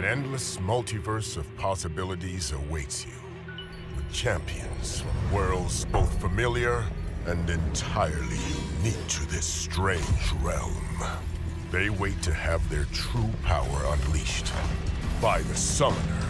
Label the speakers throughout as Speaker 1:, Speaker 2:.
Speaker 1: endless multiverse of possibilities awaits you, with champions from worlds both familiar and entirely unique to this strange realm. They wait to have their true power unleashed by the Summoner.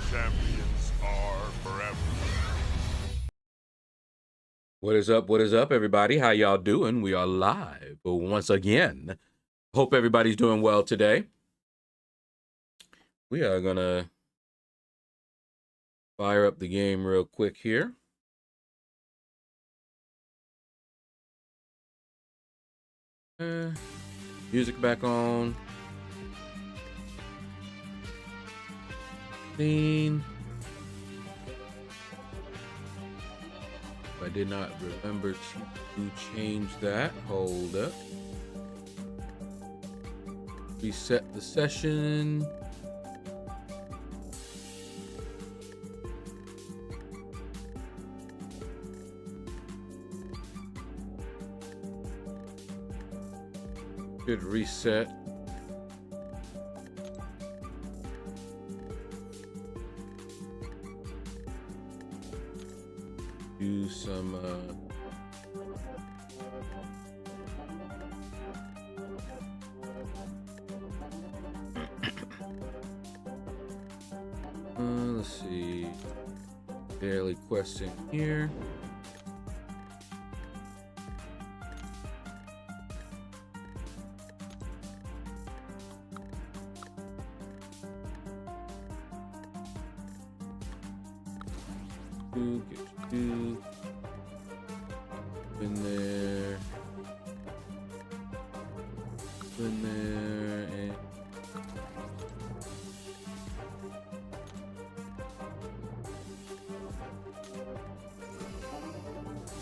Speaker 1: Champions are forever.
Speaker 2: What is up? What is up, everybody? How y'all doing? We are live once again. Hope everybody's doing well today. We are gonna fire up the game real quick here. Music back on. Clean. I did not remember to change that. Hold up. Reset the session. Should reset. Do some let's see, daily question here.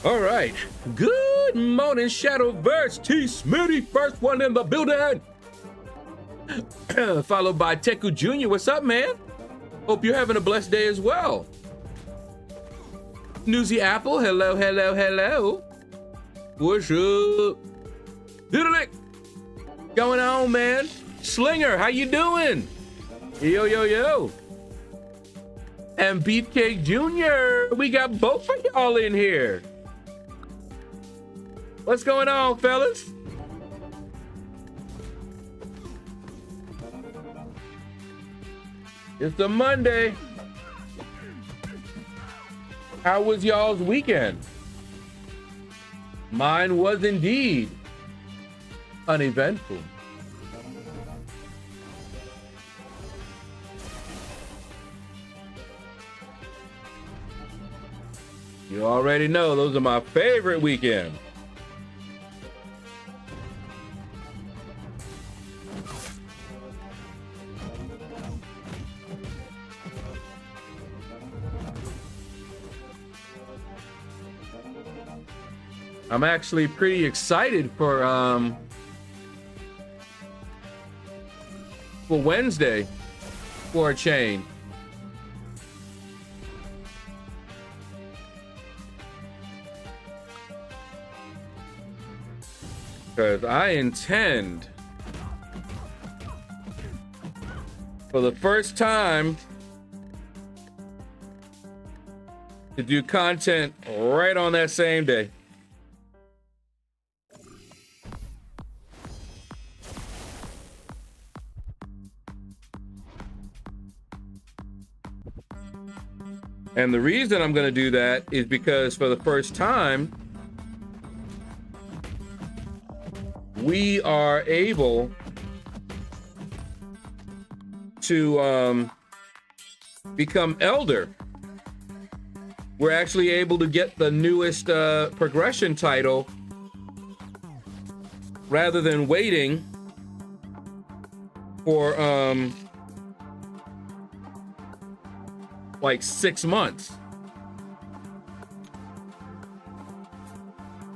Speaker 2: All right, good morning, Shadowverse. T. Smitty, first one in the building. Followed by Teku Jr. What's up, man? Hope you're having a blessed day as well. Newsy Apple, hello, hello, hello. What's up? Diddlick, going on, man? Slinger, how you doing? Yo, yo, yo. And Beefcake Jr., we got both of y'all in here. What's going on, fellas? It's a Monday. How was y'all's weekend? Mine was indeed uneventful. You already know those are my favorite weekends. I'm actually pretty excited for Wednesday for a chain. Because I intend for the first time to do content right on that same day. And the reason I'm going to do that is because for the first time, we are able to become elder. We're actually able to get the newest progression title rather than waiting for like 6 months.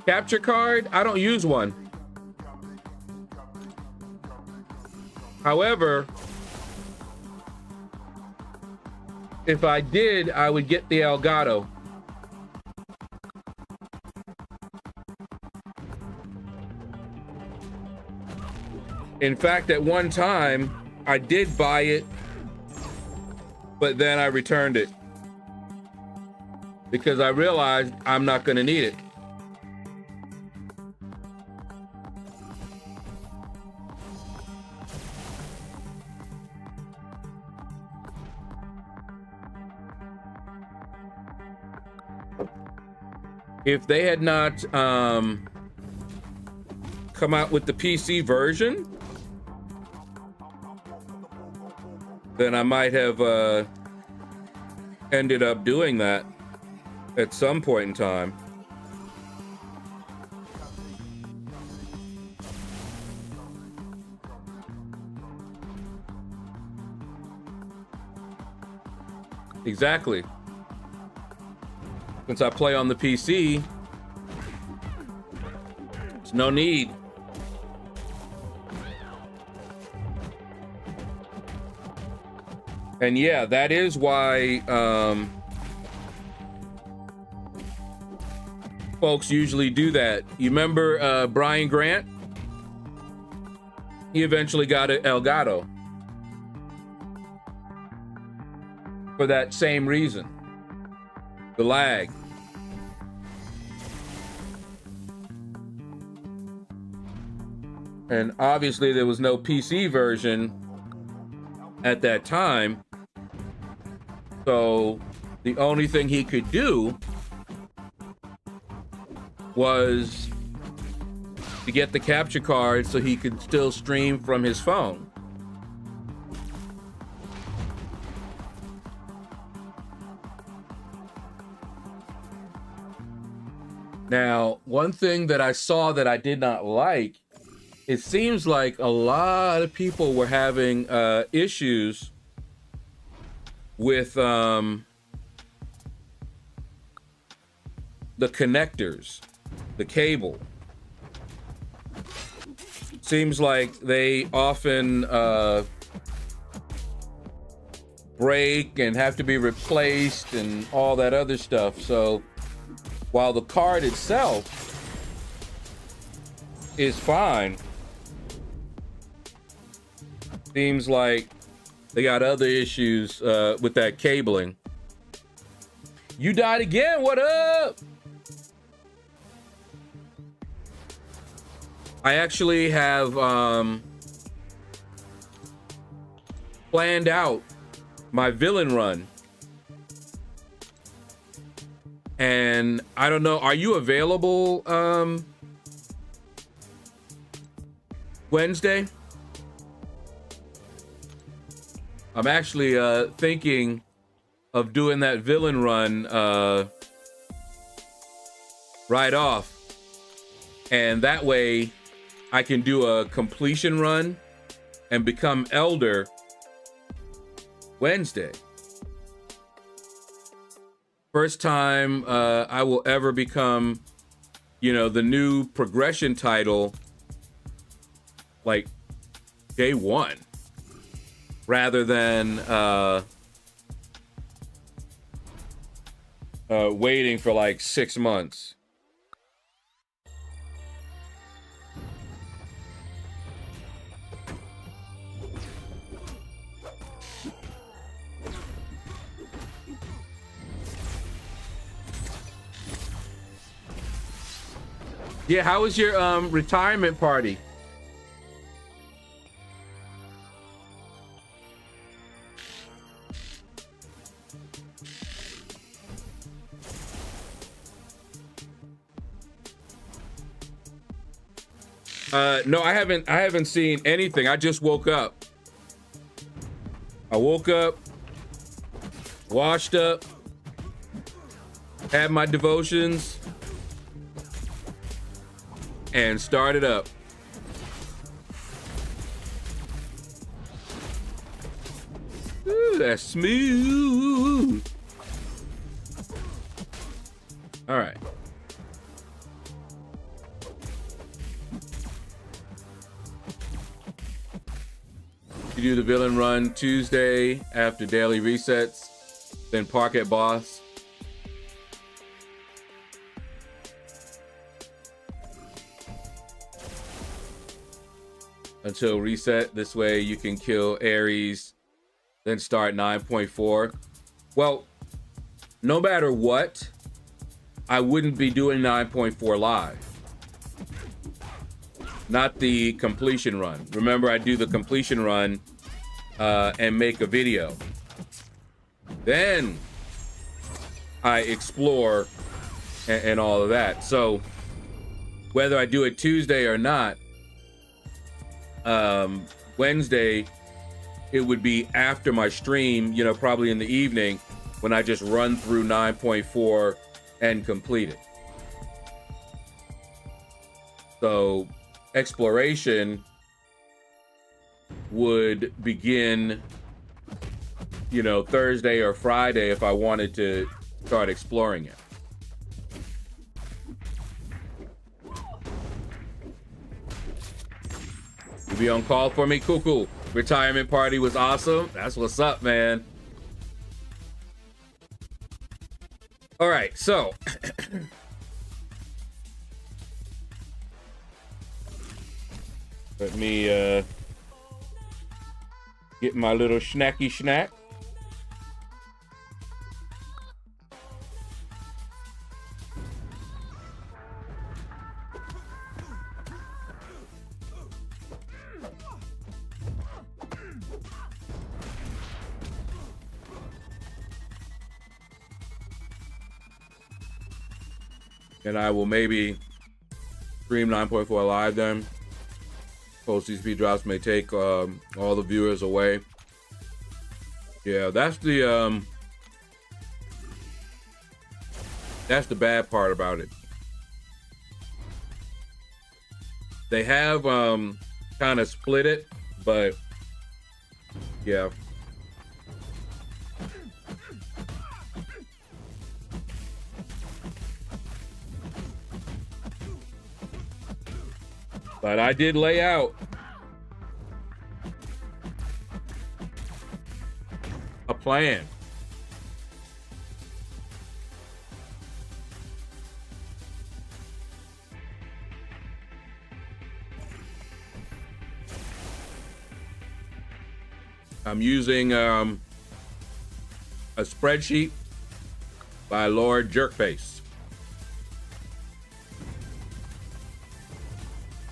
Speaker 2: Capture card, I don't use one. However, if I did, I would get the Elgato. In fact, at one time, I did buy it, but then I returned it because I realized I'm not going to need it. If they had not come out with the PC version, then I might have ended up doing that at some point in time. Exactly. Since I play on the PC, there's no need. And yeah, that is why folks usually do that. You remember Brian Grant? He eventually got an Elgato for that same reason. The lag. And obviously there was no PC version at that time. So the only thing he could do was to get the capture card so he could still stream from his phone. Now, one thing that I saw that I did not like, it seems like a lot of people were having issues with the connectors, the cable. Seems like they often break and have to be replaced and all that other stuff. So while the card itself is fine, seems like they got other issues with that cabling. You died again, what up? I actually have planned out my villain run. And I don't know, are you available Wednesday? I'm actually thinking of doing that villain run right off. And that way I can do a completion run and become elder Wednesday. First time I will ever become you know, the new progression title like day one, rather than waiting for like 6 months. Yeah, how was your retirement party? No, I haven't seen anything. I just woke up. I woke up, washed up, had my devotions, and started up. Ooh, that's smooth. All right. You do the villain run Tuesday after daily resets, then park at boss. Until reset. This way you can kill Ares, then start 9.4. Well, no matter what, I wouldn't be doing 9.4 live. Not the completion run. Remember, I do the completion run and make a video. Then I explore and all of that. So whether I do it Tuesday or not, Wednesday, it would be after my stream, you know, probably in the evening when I just run through 9.4 and complete it. So exploration would begin, you know, Thursday or Friday if I wanted to start exploring it. You be on call for me? Cool, cool. Retirement party was awesome. That's what's up, man. All right, so let me get my little snacky snack. And I will maybe stream 9.4 live then. Post CCP drops may take all the viewers away. Yeah, that's the bad part about it. They have kind of split it, but yeah. But I did lay out a plan. I'm using a spreadsheet by Lord Jerkface.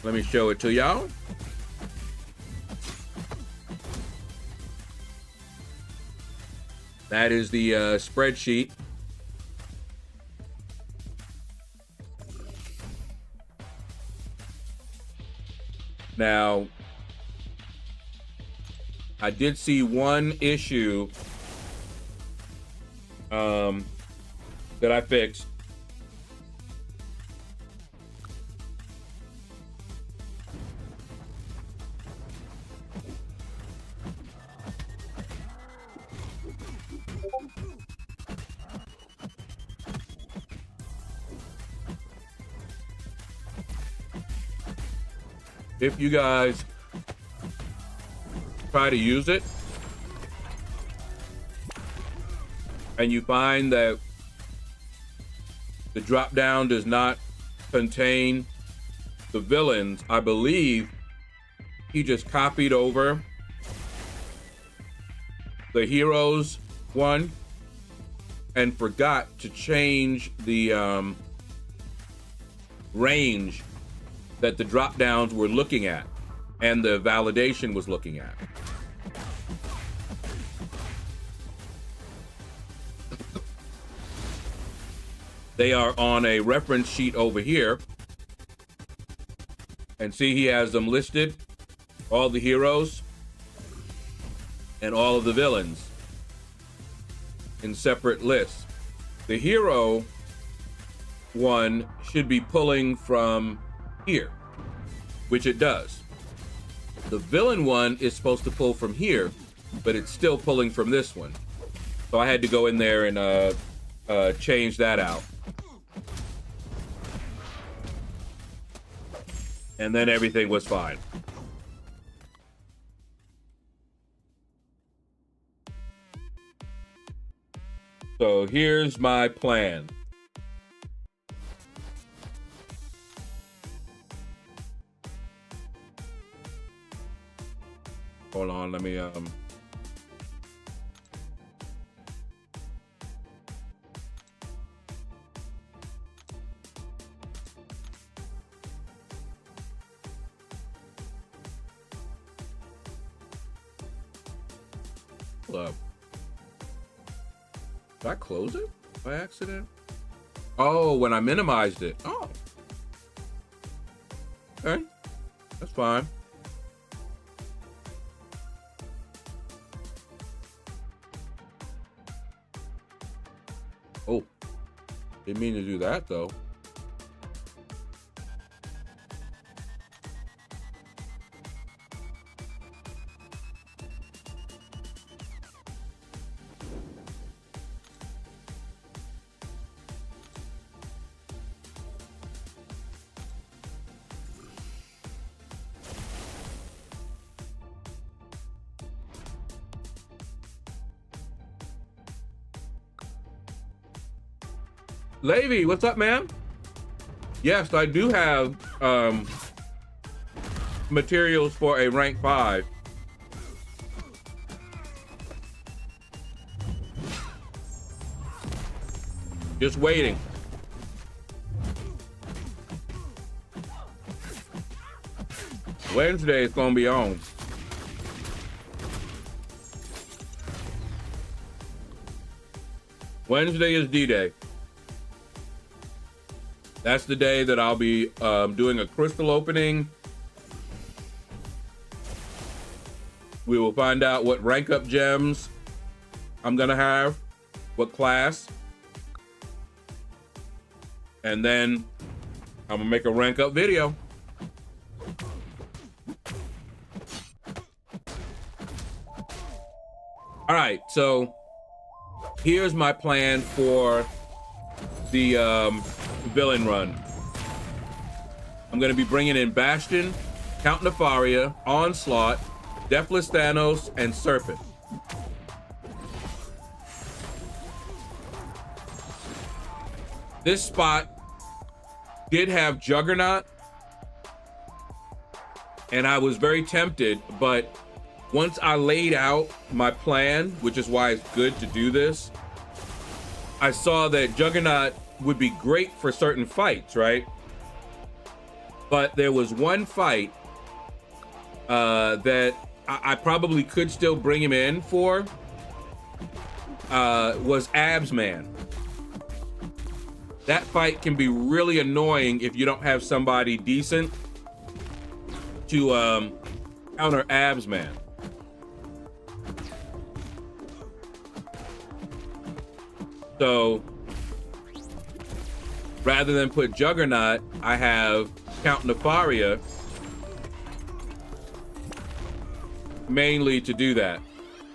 Speaker 2: Let me show it to y'all. That is the spreadsheet. Now, I did see one issue that I fixed. if you guys try to use it and you find that the drop down does not contain the villains, I believe he just copied over the heroes one and forgot to change the range that the drop downs were looking at and the validation was looking at. They are on a reference sheet over here. And see, he has them listed, all the heroes and all of the villains in separate lists. The hero one should be pulling from here, which it does. The villain one is supposed to pull from here, but it's still pulling from this one. So I had to go in there and change that out. And then everything was fine. So here's my plan. Hold on, let me hold up. Did I close it by accident? Oh, when I minimized it. Oh. Okay. That's fine. Oh. Didn't mean to do that though. Levy, what's up, man? Yes, I do have materials for a rank 5. Just waiting. Wednesday is gonna be on. Wednesday is D-Day. That's the day that I'll be doing a crystal opening. We will find out what rank up gems I'm gonna have, what class. And then I'm gonna make a rank up video. All right, so here's my plan for the villain run. I'm gonna be bringing in Bastion, Count Nefaria, Onslaught, Deathless Thanos, and Serpent. This spot did have Juggernaut, and I was very tempted, but once I laid out my plan, which is why it's good to do this, I saw that Juggernaut would be great for certain fights, right? But there was one fight that I probably could still bring him in for, was Abs Man. That fight can be really annoying if you don't have somebody decent to counter Abs Man. So rather than put Juggernaut, I have Count Nefaria mainly to do that.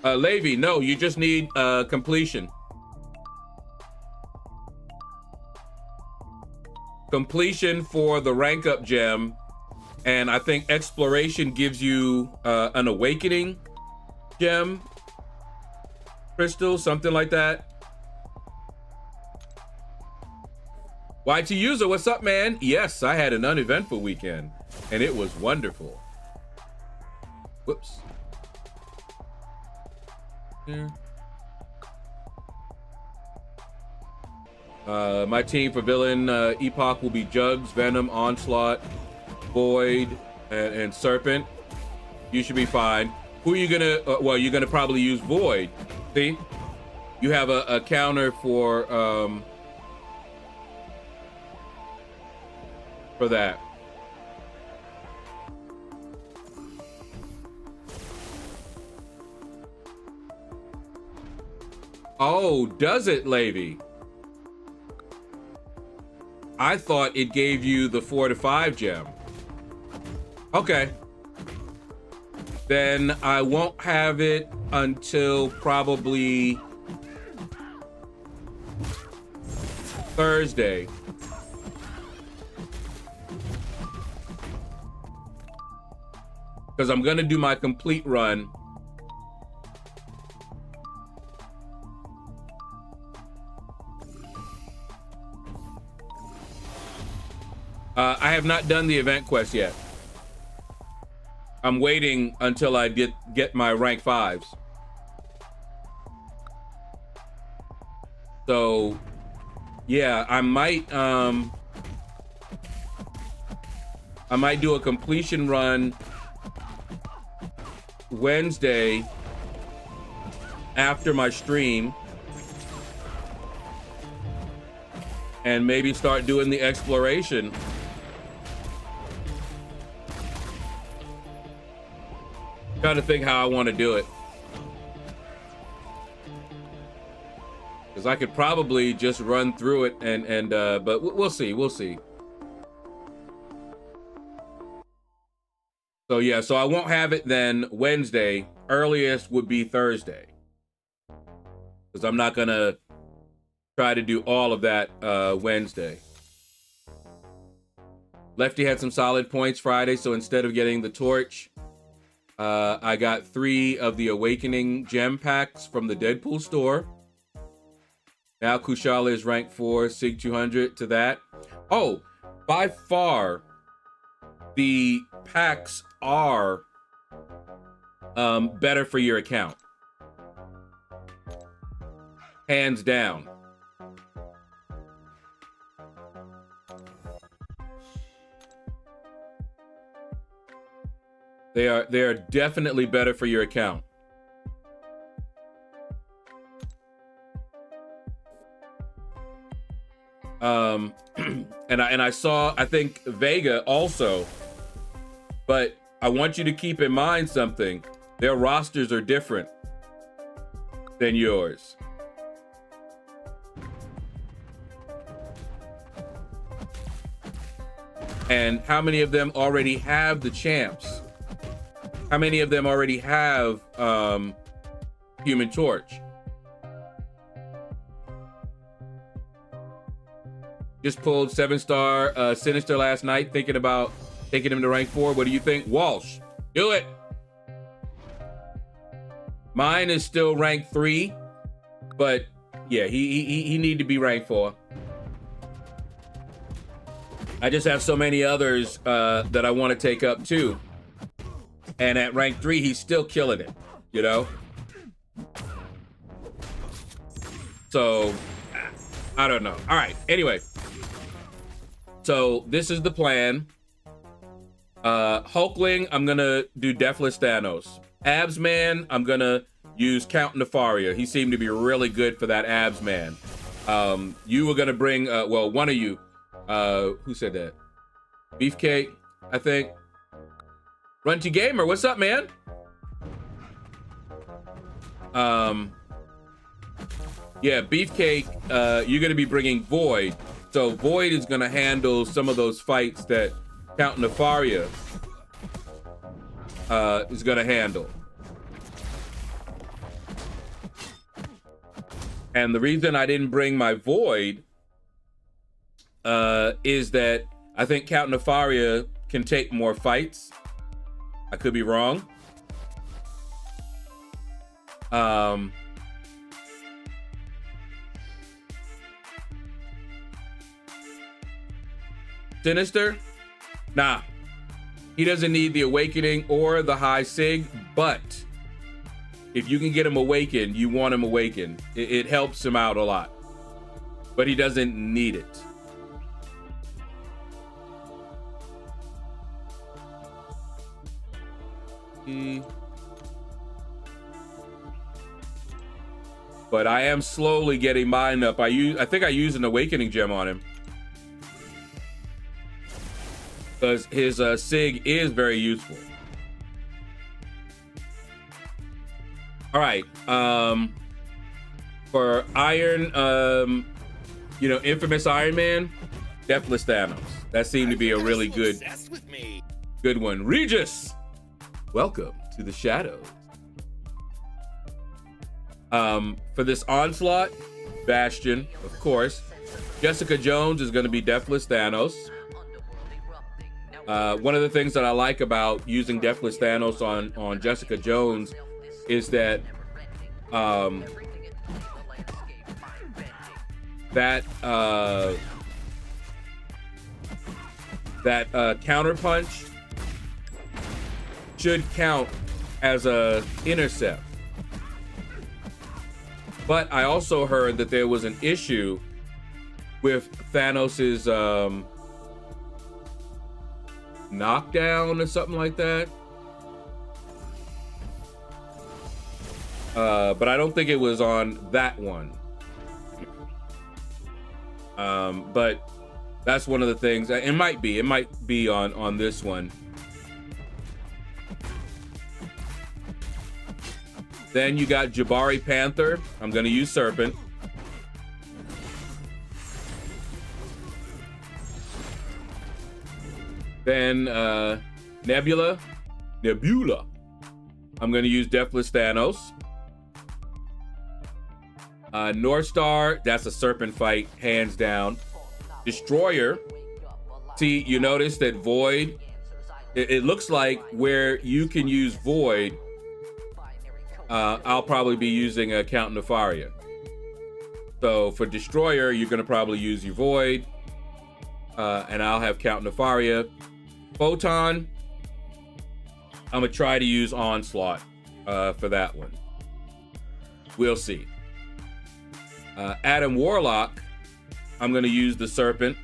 Speaker 2: Levy, no, you just need completion. Completion for the rank up gem And I think exploration gives you an awakening gem, crystal, something like that. YT user, what's up, man? Yes, I had an uneventful weekend, and it was wonderful. Whoops. Here. My team for villain Epoch will be Jugs, Venom, Onslaught, Void, and Serpent. You should be fine. Who are you gonna? Well, you're gonna probably use Void. See, you have a counter for that. Oh, does it, Levy? I thought it gave you the 4 to 5 gem. Okay. Then I won't have it until probably Thursday. Because I'm gonna do my complete run. I have not done the event quest yet. I'm waiting until I get my rank 5s. So, yeah, I might do a completion run Wednesday after my stream, and maybe start doing the exploration. Trying to think how I want to do it, because I could probably just run through it but we'll see. So yeah, so I won't have it then Wednesday. Earliest would be Thursday, because I'm not gonna try to do all of that Wednesday. Lefty had some solid points Friday, so instead of getting the torch, I got 3 of the Awakening gem packs from the Deadpool store. Now Kushala is ranked 4, Sig 200 to that. Oh, by far, the packs are better for your account. Hands down. They are definitely better for your account. And I saw, I think Vega also, but I want you to keep in mind something. Their rosters are different than yours. And how many of them already have the champs? How many of them already have Human Torch? Just pulled 7-star Sinister last night, thinking about taking him to rank 4. What do you think? Walsh, do it. Mine is still rank 3, but yeah, he need to be rank 4. I just have so many others that I want to take up too. And at rank 3, he's still killing it, you know? So, I don't know. All right, anyway. So, this is the plan. Hulkling, I'm going to do Deathless Thanos. Abs Man, I'm going to use Count Nefaria. He seemed to be really good for that Abs Man. You were going to bring, well, one of you, who said that? Beefcake, I think. Runty Gamer, what's up, man? Yeah, Beefcake, you're gonna be bringing Void. So Void is gonna handle some of those fights that Count Nefaria is gonna handle. And the reason I didn't bring my Void is that I think Count Nefaria can take more fights. I could be wrong. Sinister? Nah. He doesn't need the awakening or the high sig, but if you can get him awakened, you want him awakened. It helps him out a lot. But he doesn't need it. But I am slowly getting mine up. I think I used an awakening gem on him. Because his sig is very useful. All right. For Iron, you know, infamous Iron Man, Deathless Thanos. That seemed to be a really good one. Regis, welcome to the shadows. For this onslaught, Bastion, of course. Jessica Jones is going to be Deathless Thanos. One of the things that I like about using Deathless Thanos on Jessica Jones is that counter punch should count as a intercept. But I also heard that there was an issue with Thanos's knockdown or something like that. But I don't think it was on that one. But that's one of the things. It might be on this one. Then you got Jabari Panther. I'm going to use Serpent. Then Nebula. I'm going to use Deathless Thanos. North Star, that's a Serpent fight, hands down. Destroyer. See, you notice that Void, it looks like where you can use Void, I'll probably be using a Count Nefaria. So for Destroyer, you're going to probably use your Void, and I'll have Count Nefaria. Photon, I'm going to try to use Onslaught for that one. We'll see. Adam Warlock, I'm going to use the Serpent.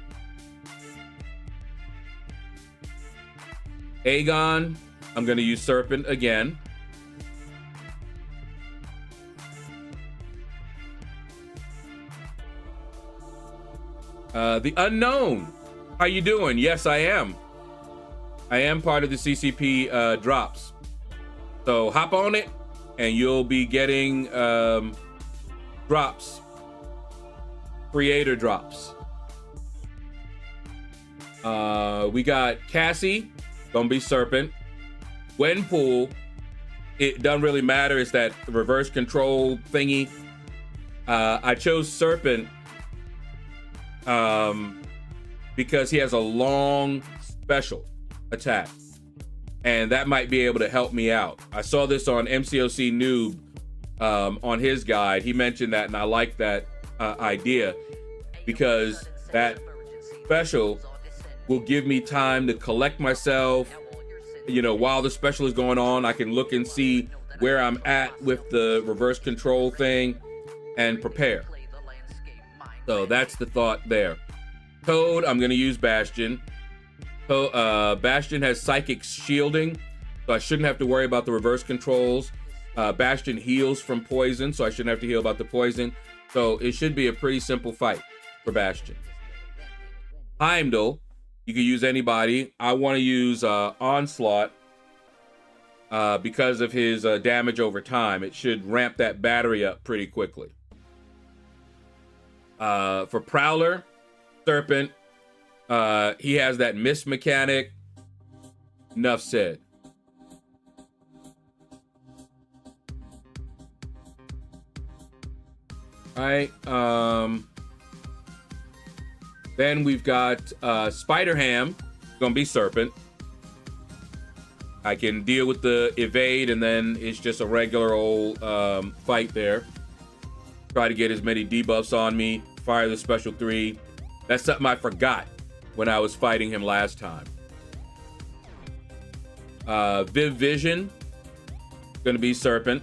Speaker 2: Aegon, I'm going to use Serpent again. The Unknown, how you doing? Yes, I am. I am part of the CCP drops. So hop on it and you'll be getting drops. Creator drops. We got Cassie, gonna be Serpent. Gwenpool, it doesn't really matter. It's that reverse control thingy. I chose Serpent because he has a long special attack, and that might be able to help me out. I saw this on MCOC Noob on his guide. He mentioned that, and I like that idea because that special will give me time to collect myself. You know, while the special is going on, I can look and see where I'm at with the reverse control thing and prepare. So that's the thought there. Toad, I'm going to use Bastion. So Bastion has psychic shielding, so I shouldn't have to worry about the reverse controls. Bastion heals from poison, so I shouldn't have to heal about the poison. So it should be a pretty simple fight for Bastion. Heimdall, you can use anybody. I want to use Onslaught because of his damage over time. It should ramp that battery up pretty quickly. For Prowler, Serpent, he has that miss mechanic. Enough said. All right. Then we've got Spider-Ham, gonna be Serpent. I can deal with the evade, and then it's just a regular old fight there. Try to get as many debuffs on me, fire the special 3. That's something I forgot when I was fighting him last time. Viv Vision, gonna be Serpent.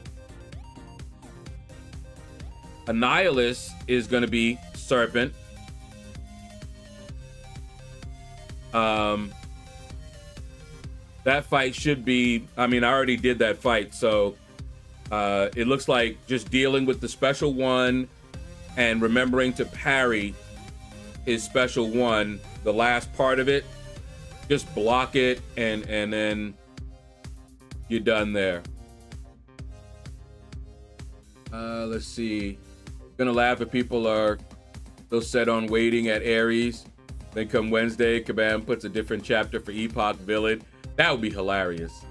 Speaker 2: Annihilus is gonna be Serpent. That fight should be, I mean, I already did that fight, so it looks like just dealing with the special 1 and remembering to parry his special 1, the last part of it, just block it, and then you're done there. Let's see. Gonna laugh if people are so set on waiting at Ares. Then come Wednesday, Kabam puts a different chapter for Epoch Villain. That would be hilarious.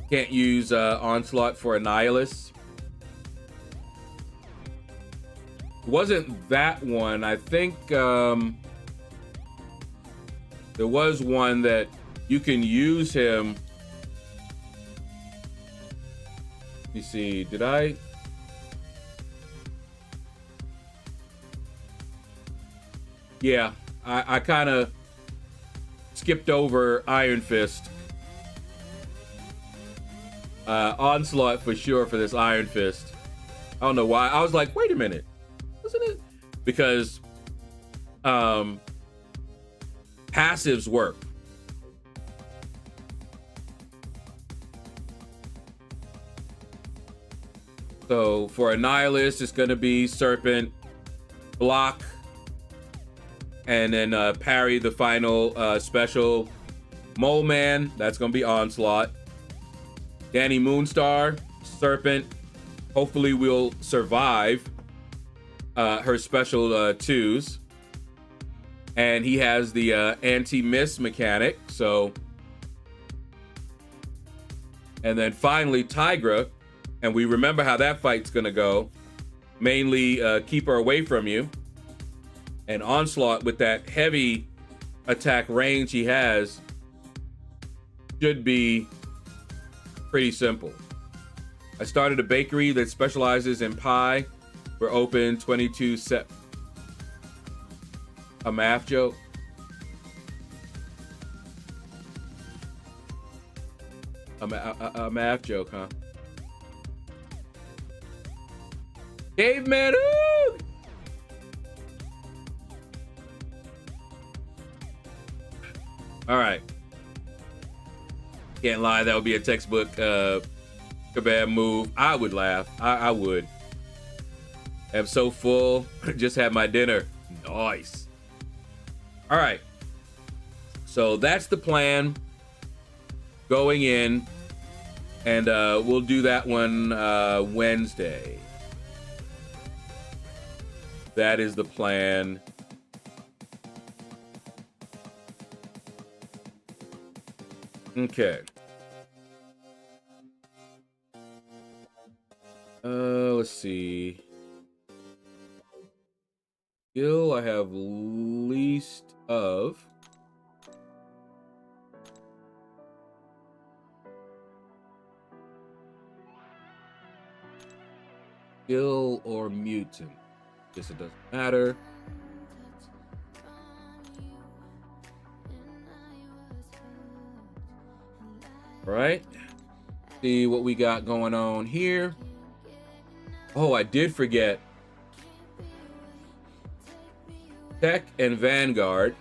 Speaker 2: Can't use Onslaught for Annihilus. It wasn't that one. I think there was one that you can use him. Let me see. Did I? Yeah, I kind of skipped over Iron Fist. Onslaught for sure for this Iron Fist. I don't know why. I was like, wait a minute. Wasn't it? Because passives work. So for Annihilus, it's going to be Serpent, block, and then parry the final special. Mole Man, that's going to be Onslaught. Danny Moonstar, Serpent. Hopefully we'll survive her special 2s. And he has the anti-miss mechanic, so. And then finally Tigra, and we remember how that fight's gonna go. Mainly keep her away from you. And Onslaught, with that heavy attack range he has, should be pretty simple. I started a bakery that specializes in pie. We're open 22 set. A math joke. A math joke, huh? Caveman. Ooh! All right. Can't lie, that would be a textbook Kabam move. I would laugh. I would. I'm so full. Just had my dinner. Nice. All right. So that's the plan going in. And we'll do that one Wednesday. That is the plan. Okay. Let's see. Skill I have least of. Skill or mutant. Guess it doesn't matter. All right. See what we got going on here. Oh, I did forget. Tech and Vanguard.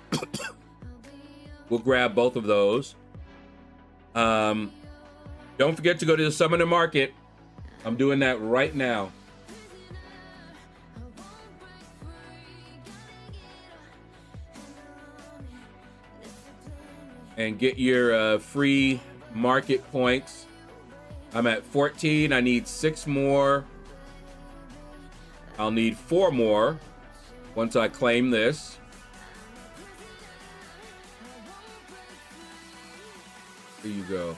Speaker 2: We'll grab both of those. Don't forget to go to the Summoner Market. I'm doing that right now. And get your free market points. I'm at 14. I need 6 more. I'll need 4 more once I claim this. There you go.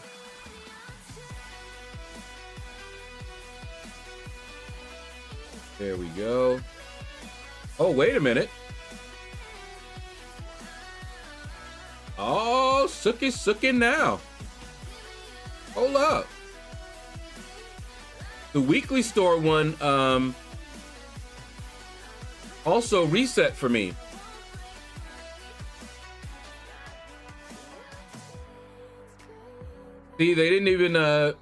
Speaker 2: There we go. Oh, wait a minute. Oh, sookie now. Hold up. The weekly store one also reset for me. See, they didn't even I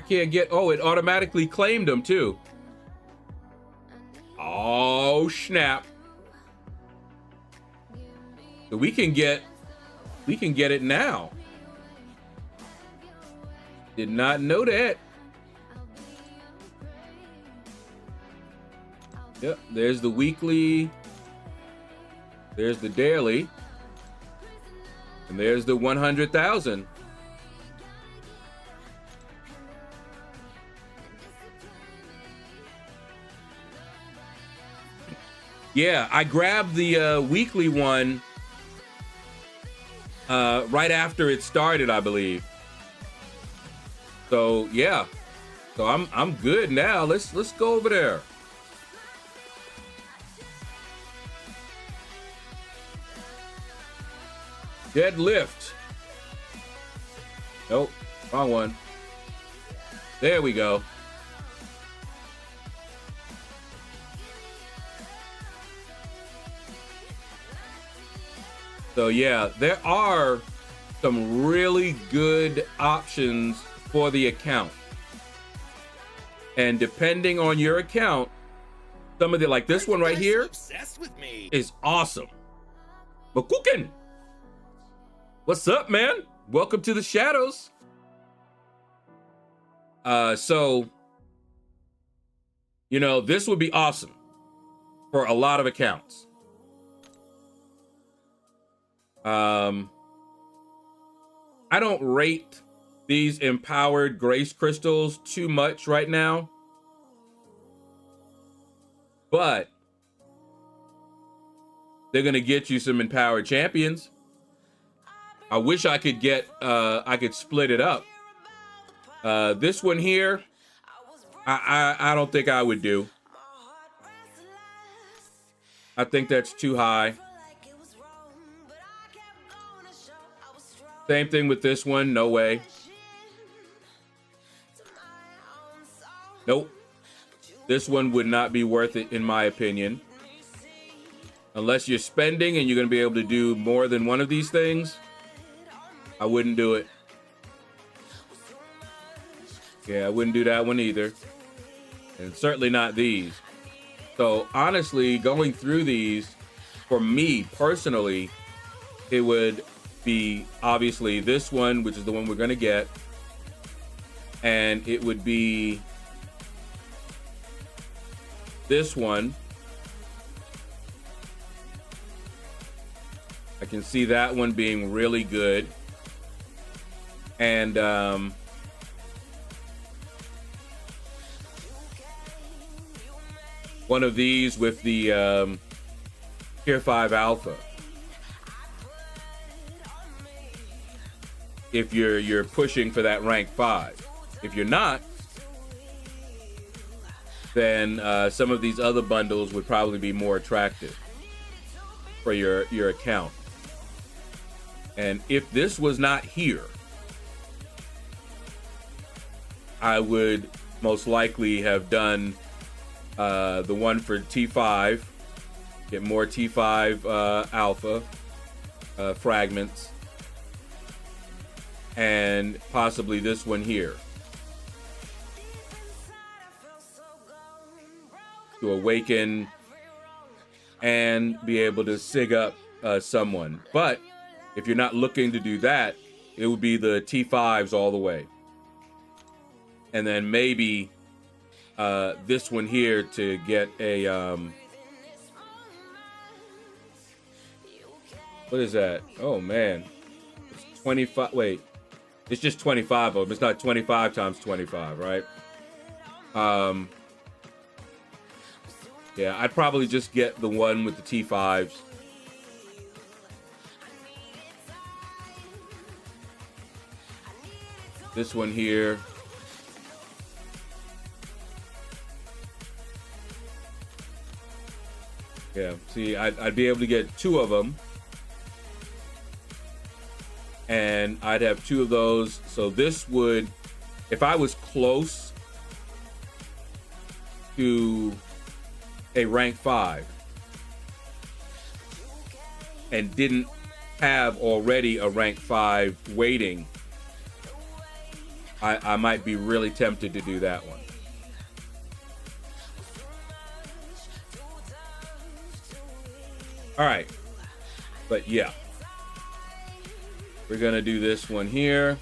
Speaker 2: can't get, oh, it automatically claimed them too. Oh snap. So we can get it now. Did not know that. Yep, there's the weekly, there's the daily, and there's the 100,000. Yeah, I grabbed the weekly one right after it started, I believe. So yeah, so I'm good now. Let's go over there. Deadlift. Nope, wrong one. There we go. So yeah, there are some really good options for the account. And depending on your account, some of the, like this one right here, is awesome. Makuken! What's up, man? Welcome to the shadows. So, you know, this would be awesome for a lot of accounts. I don't rate these empowered grace crystals too much right now, but they're gonna get you some empowered champions. I wish I could get, I could split it up. This one here, I don't think I would do. I think that's too high. Same thing with this one, no way. Nope. This one would not be worth it in my opinion. Unless you're spending and you're gonna be able to do more than one of these things, I wouldn't do it. Yeah, I wouldn't do that one either. And certainly not these. So honestly, going through these, for me personally, it would be obviously this one, which is the one we're gonna get. And it would be this one. I can see that one being really good. And one of these with the Tier 5 Alpha. If you're pushing for that rank 5. If you're not, then some of these other bundles would probably be more attractive for your account. And if this was not here, I would most likely have done the one for T5, get more T5 alpha fragments, and possibly this one here to awaken and be able to sig up someone. But if you're not looking to do that, it would be the T5s all the way. And then maybe this one here to get a what is that? Oh man, it's 25. Wait, it's just 25 of them. It's not 25 times 25, right? Yeah, I'd probably just get the one with the T5s. This one here. Yeah, see, I'd be able to get 2 of them. And I'd have 2 of those. So this would if I was close to a rank 5 and didn't have already a rank 5 waiting, I might be really tempted to do that one. All right, but yeah, we're gonna do this one here.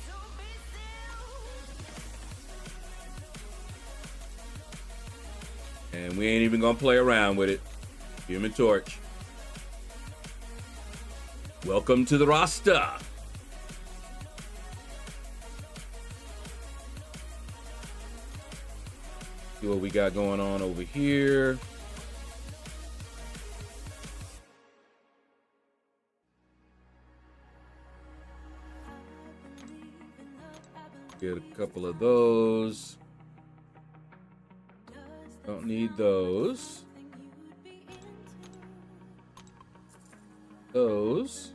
Speaker 2: And we ain't even gonna play around with it. Human Torch. Welcome to the roster. See what we got going on over here. Get a couple of those. Don't need those. Those.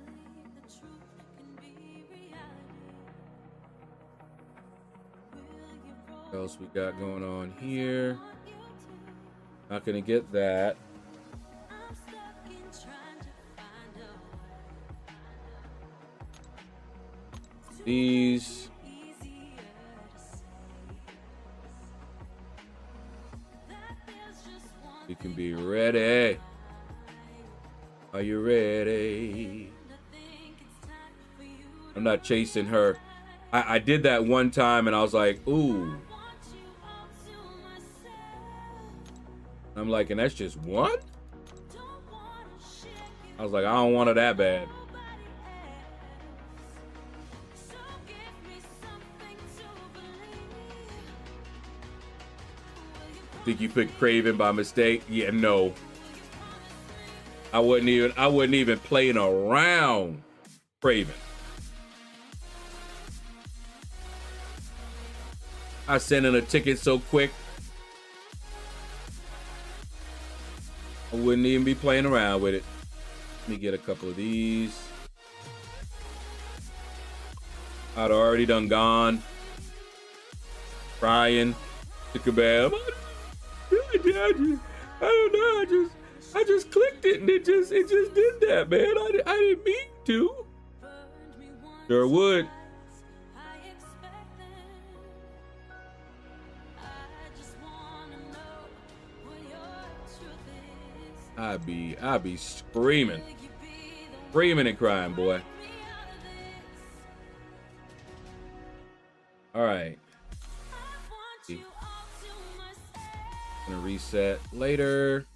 Speaker 2: What else we got going on here? Not gonna get that. These. You can be ready. Are you ready? I'm not chasing her. I did that one time and I was like, ooh. I'm like, and that's just one? I was like, I don't want her that bad. Think you picked Craven by mistake? Yeah, no. I wasn't even playing around Craven. I sent in a ticket so quick. I wouldn't even be playing around with it. Let me get a couple of these. I'd already done gone. Crying. Took a bath. I don't know. I just clicked it and it just did that, man. I didn't mean to. Sure would. I'd be screaming and crying, boy. All right. Gonna reset later.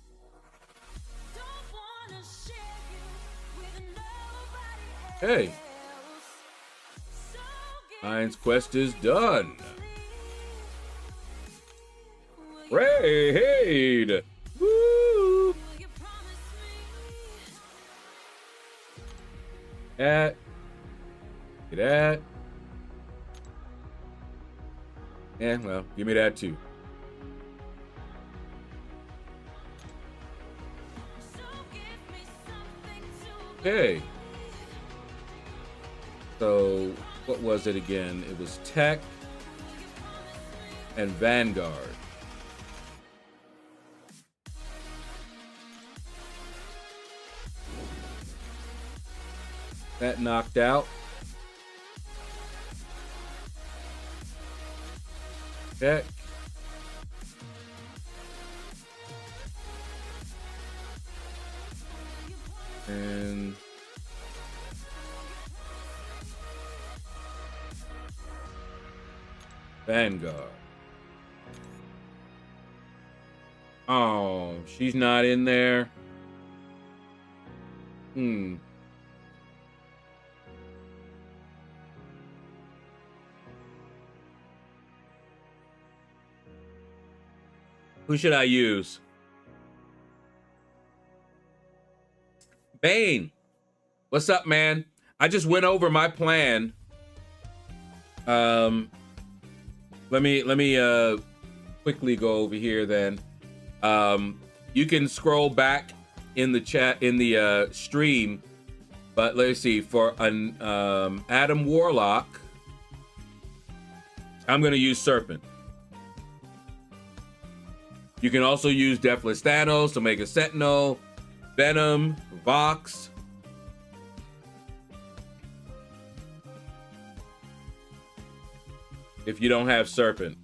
Speaker 2: Hey, Lions quest is done. Raid. Woo. Get that. Yeah, well, give me that too. Okay. So, what was it again? It was Tech and Vanguard. That knocked out. Tech. And Vanguard. Oh, she's not in there. Who should I use? Bane, what's up, man? I just went over my plan. Let me quickly go over here then. You can scroll back in the chat in the stream, but let's see, for an Adam Warlock, I'm gonna use Serpent. You can also use Deathless Thanos to make a Sentinel, Venom, Vox. If you don't have Serpent.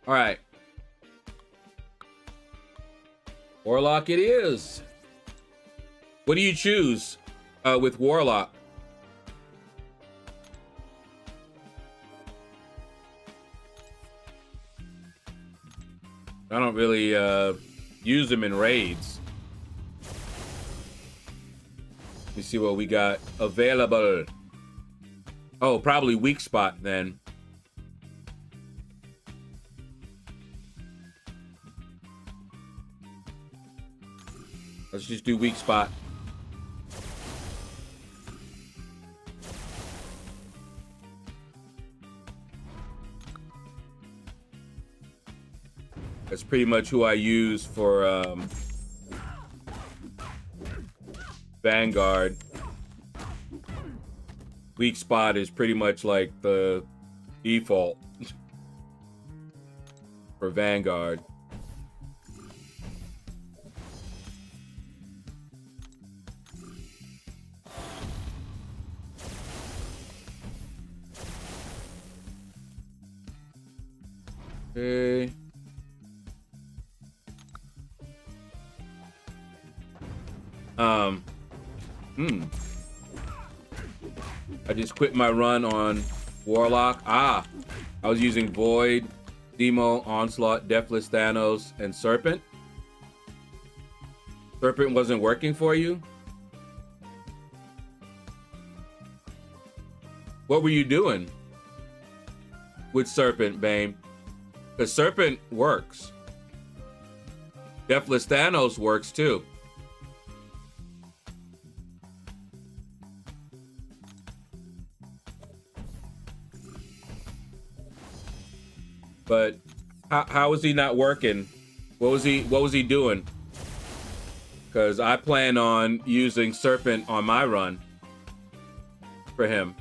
Speaker 2: All right. Warlock it is. What do you choose with Warlock? I don't really use them in raids. Let me see what we got available. Oh, probably weak spot then. Let's just do weak spot. That's pretty much who I use for Vanguard. Weak spot is pretty much like the default for Vanguard. Okay. I just quit my run on Warlock. I was using Void, Demo, Onslaught, Deathless Thanos, and Serpent. Serpent wasn't working for you? What were you doing with Serpent, Bane? Because Serpent works. Deathless Thanos works too. But how was he not working? What was he doing? Because I plan on using Serpent on my run for him.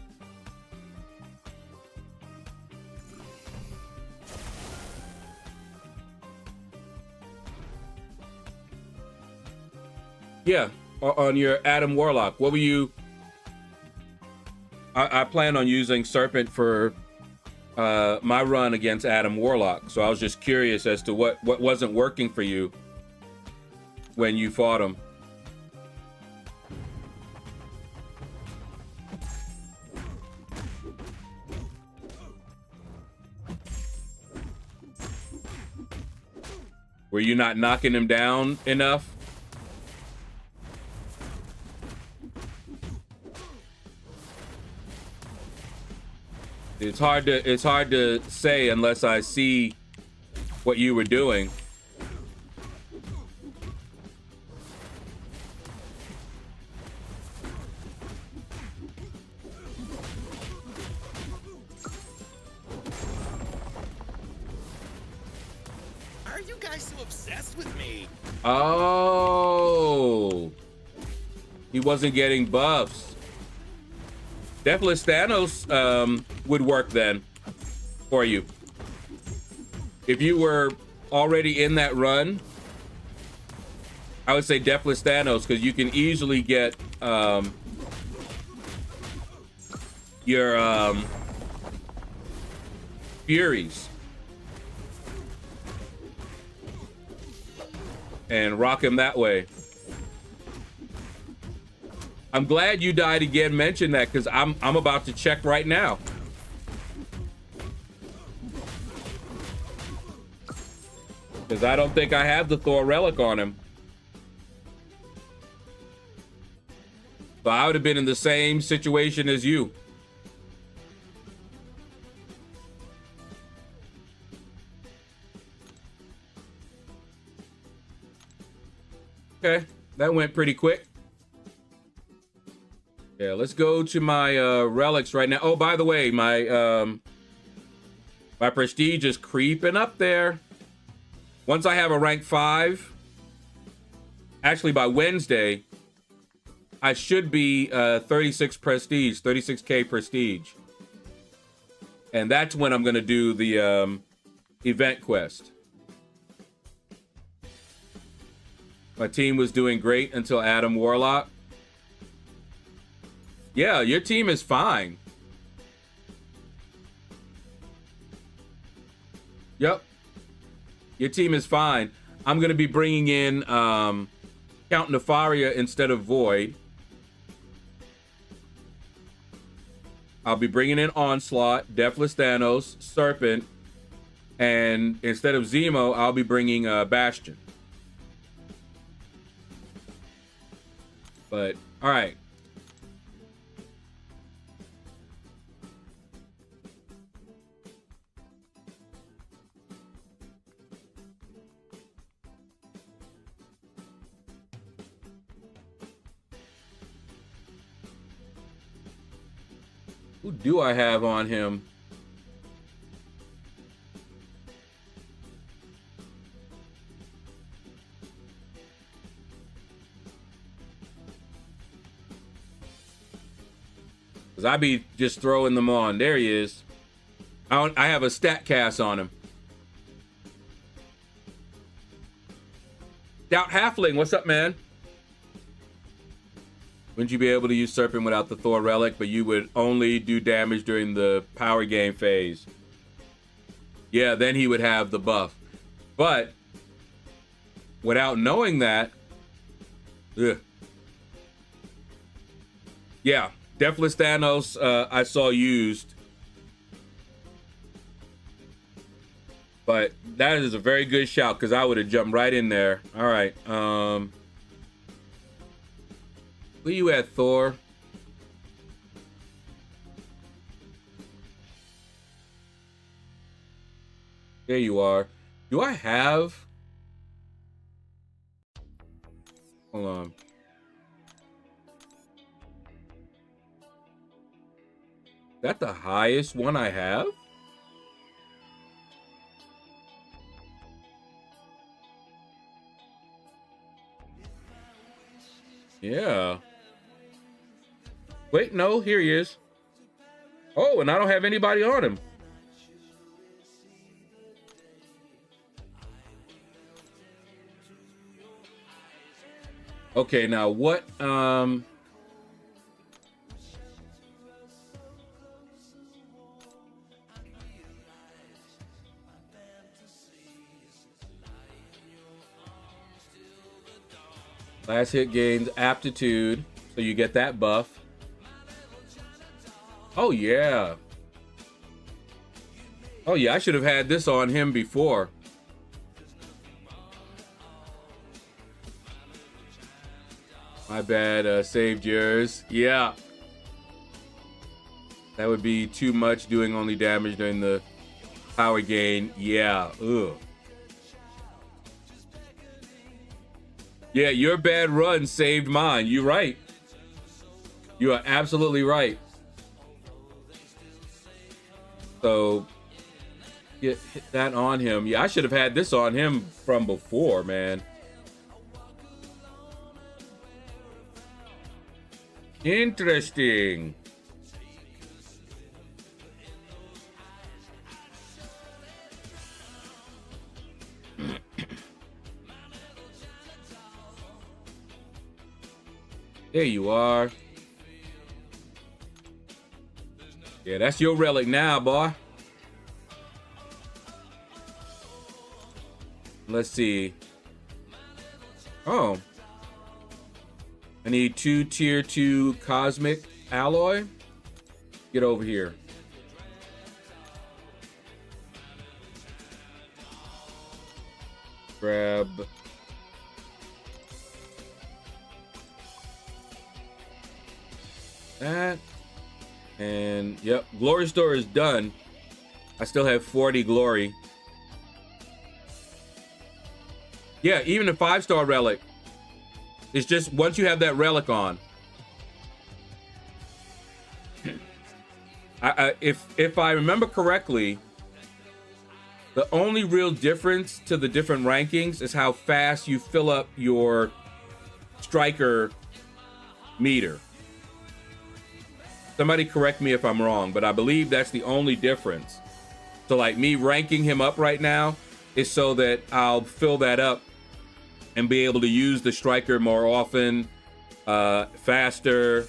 Speaker 2: Yeah, on your Adam Warlock. What were you? I plan on using Serpent for my run against Adam Warlock. So I was just curious as to what wasn't working for you when you fought him. Were you not knocking him down enough? It's hard to say unless I see what you were doing.
Speaker 3: Are you guys so obsessed with me?
Speaker 2: Oh, he wasn't getting buffs. Deathless Thanos would work then for you. If you were already in that run, I would say Deathless Thanos, because you can easily get your Furies and rock him that way. I'm glad you died again. Mention that, because I'm about to check right now. Because I don't think I have the Thor relic on him. So I would have been in the same situation as you. Okay, that went pretty quick. Yeah, let's go to my relics right now. Oh, by the way, my My prestige is creeping up there. Once I have a rank 5, actually by Wednesday, I should be 36 prestige, 36k prestige. And that's when I'm going to do the event quest. My team was doing great until Adam Warlock. Yeah, your team is fine. Yep. Your team is fine. I'm going to be bringing in Count Nefaria instead of Void. I'll be bringing in Onslaught, Deathless Thanos, Serpent, and instead of Zemo, I'll be bringing Bastion. But, all right. Who do I have on him? Because I be just throwing them on. There he is. I have a stat cast on him. Stout Halfling, what's up, man? Wouldn't you be able to use Serpent without the Thor relic, but you would only do damage during the power game phase? Yeah, then he would have the buff. But without knowing that, ugh. Yeah, Deathless Thanos I saw used. But that is a very good shout, because I would have jumped right in there. All right. Where you at, Thor? There you are. Do I have... Hold on. Is that the highest one I have? Yeah. Wait, no, here he is. Oh, and I don't have anybody on him. Okay, now what, last hit gains aptitude, so you get that buff. Oh, yeah. Oh, yeah, I should have had this on him before. My bad, saved yours. Yeah. That would be too much, doing only damage during the power gain. Yeah, ugh. Yeah, your bad run saved mine. You're right. You are absolutely right. So, hit that on him. Yeah, I should have had this on him from before, man. Interesting. There you are. Yeah, that's your relic now, boy. Let's see. Oh. I need 2 tier 2 cosmic alloy. Get over here. Grab. That. And yep, glory store is done. I still have 40 glory. Yeah, even a 5-star relic. It's just once you have that relic on. If I remember correctly, The only real difference to the different rankings is how fast you fill up your striker meter. Somebody correct me if I'm wrong, but I believe that's the only difference. So like me ranking him up right now is so that I'll fill that up and be able to use the striker more often, faster,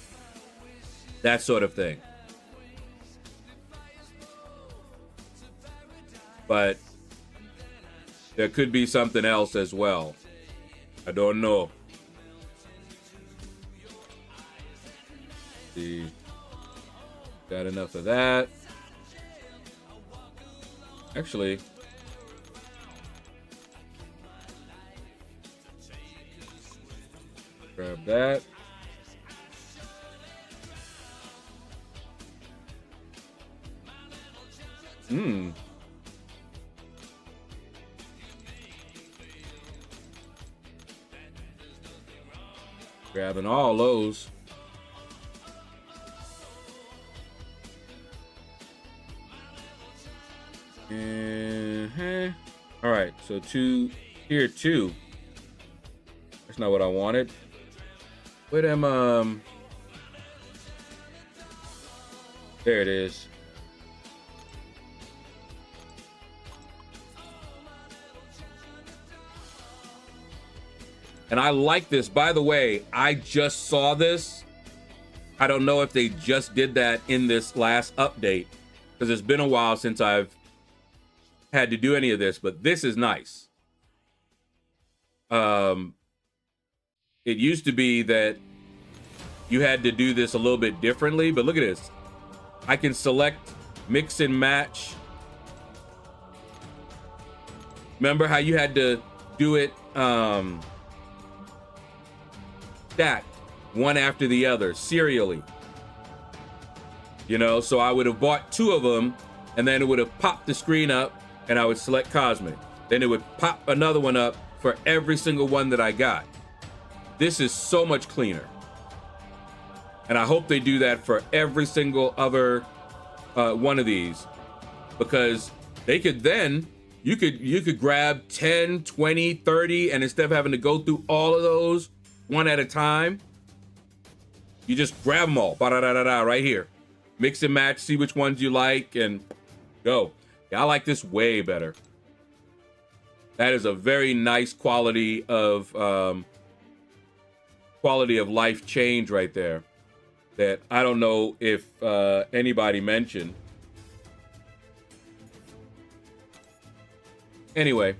Speaker 2: that sort of thing. But there could be something else as well. I don't know. See, got enough of that. Actually, grab that. Grabbing all those. All right, so tier 2. That's not what I wanted. Where them, there it is. And I like this. By the way, I just saw this. I don't know if they just did that in this last update, because it's been a while since I've had to do any of this, but this is nice. It used to be that you had to do this a little bit differently, but look at this. I can select mix and match. Remember how you had to do it stacked one after the other serially, you know? So I would have bought 2 of them, and then it would have popped the screen up, and I would select Cosmic. Then it would pop another one up for every single one that I got. This is so much cleaner, and I hope they do that for every single other one of these, because they could then you could grab 10, 20, 30, and instead of having to go through all of those one at a time, you just grab them all, right here, mix and match, see which ones you like, and go. Yeah, I like this way better. That is a very nice quality of life change right there that I don't know if anybody mentioned. Anyway,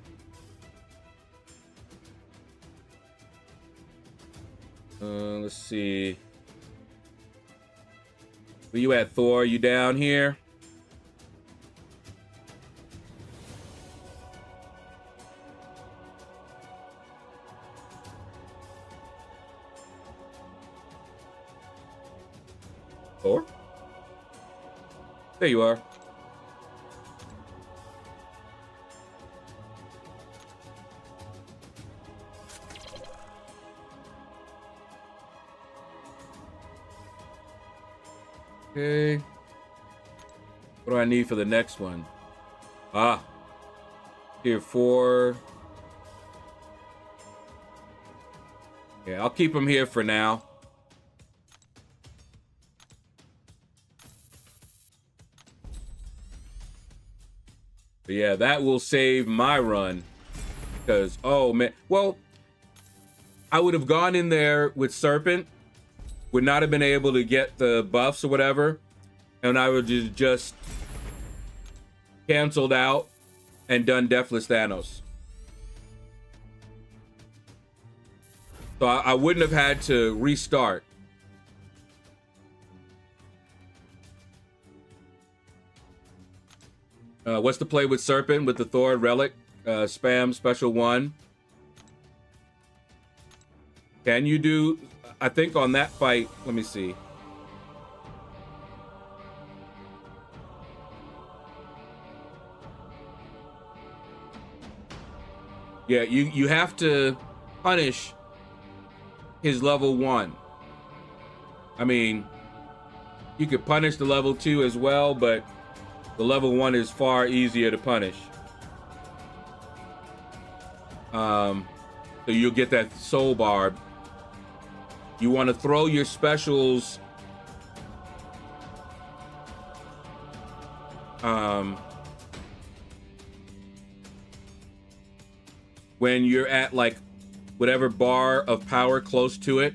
Speaker 2: let's see. Where you at, Thor? You down here? Thor? There you are. Okay. What do I need for the next one? Tier 4. Yeah, I'll keep them here for now. But yeah, that will save my run. Because, oh man, well, I would have gone in there with Serpent, would not have been able to get the buffs or whatever, and I would just canceled out and done Deathless Thanos. So I wouldn't have had to restart. What's the play with Serpent with the Thor Relic? Spam special 1. Can you do, I think on that fight, let me see. Yeah, you have to punish his level 1. I mean, you could punish the level 2 as well, but the level 1 is far easier to punish. So you'll get that soul barb. You want to throw your specials when you're at like whatever bar of power close to it.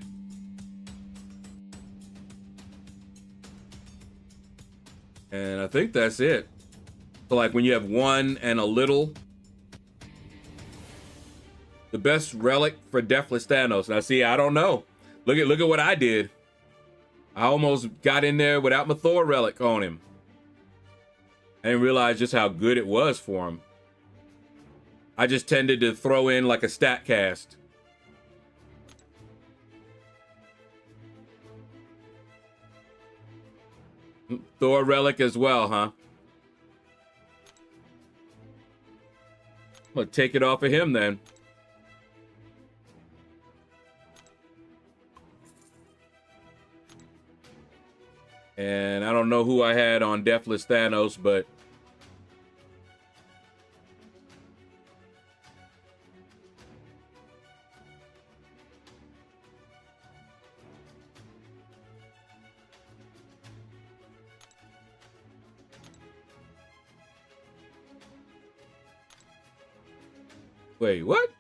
Speaker 2: And I think that's it. So like when you have one and a little. The best relic for Deathless Thanos. Now see, I don't know. Look at what I did. I almost got in there without my Thor relic on him. I didn't realize just how good it was for him. I just tended to throw in like a stat cast. Thor relic as well, huh? I'm gonna take it off of him then. And I don't know who I had on Deathless Thanos, but wait, what?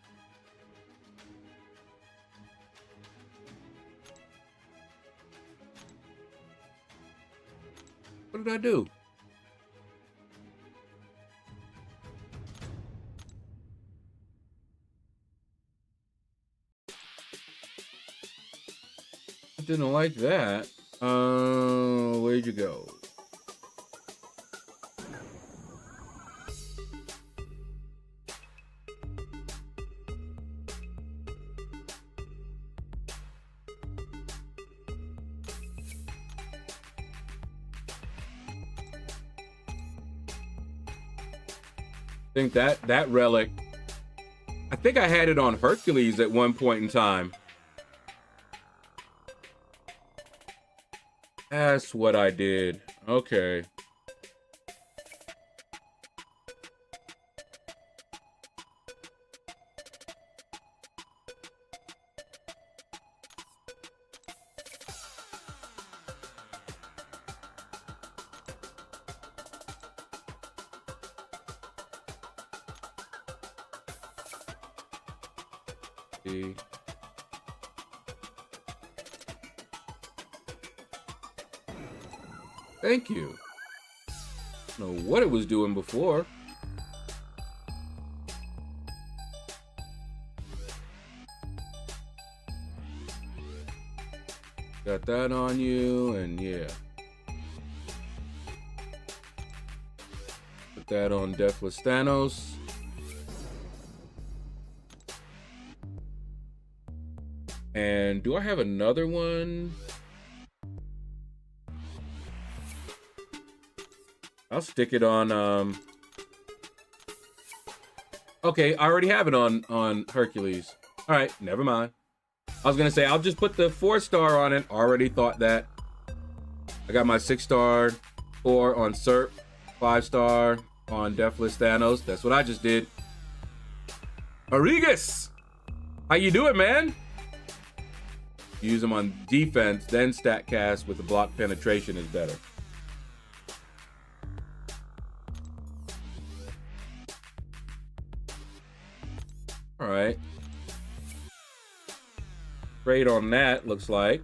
Speaker 2: What did I do? I didn't like that. Where'd you go? I think that relic, I think I had it on Hercules at one point in time. That's what I did. Okay. See. Thank you. I don't know what it was doing before. Got that on you, and yeah. Put that on Deathless Thanos. And do I have another one? I'll stick it on, okay, I already have it on Hercules. All right, never mind. I was gonna say, I'll just put the 4-star on it. Already thought that. I got my 6-star 4 on Serp, 5-star on Deathless Thanos. That's what I just did. Arigas! How you doing, man? Use them on defense, then stat cast with the block penetration is better. All right. Great on that, looks like.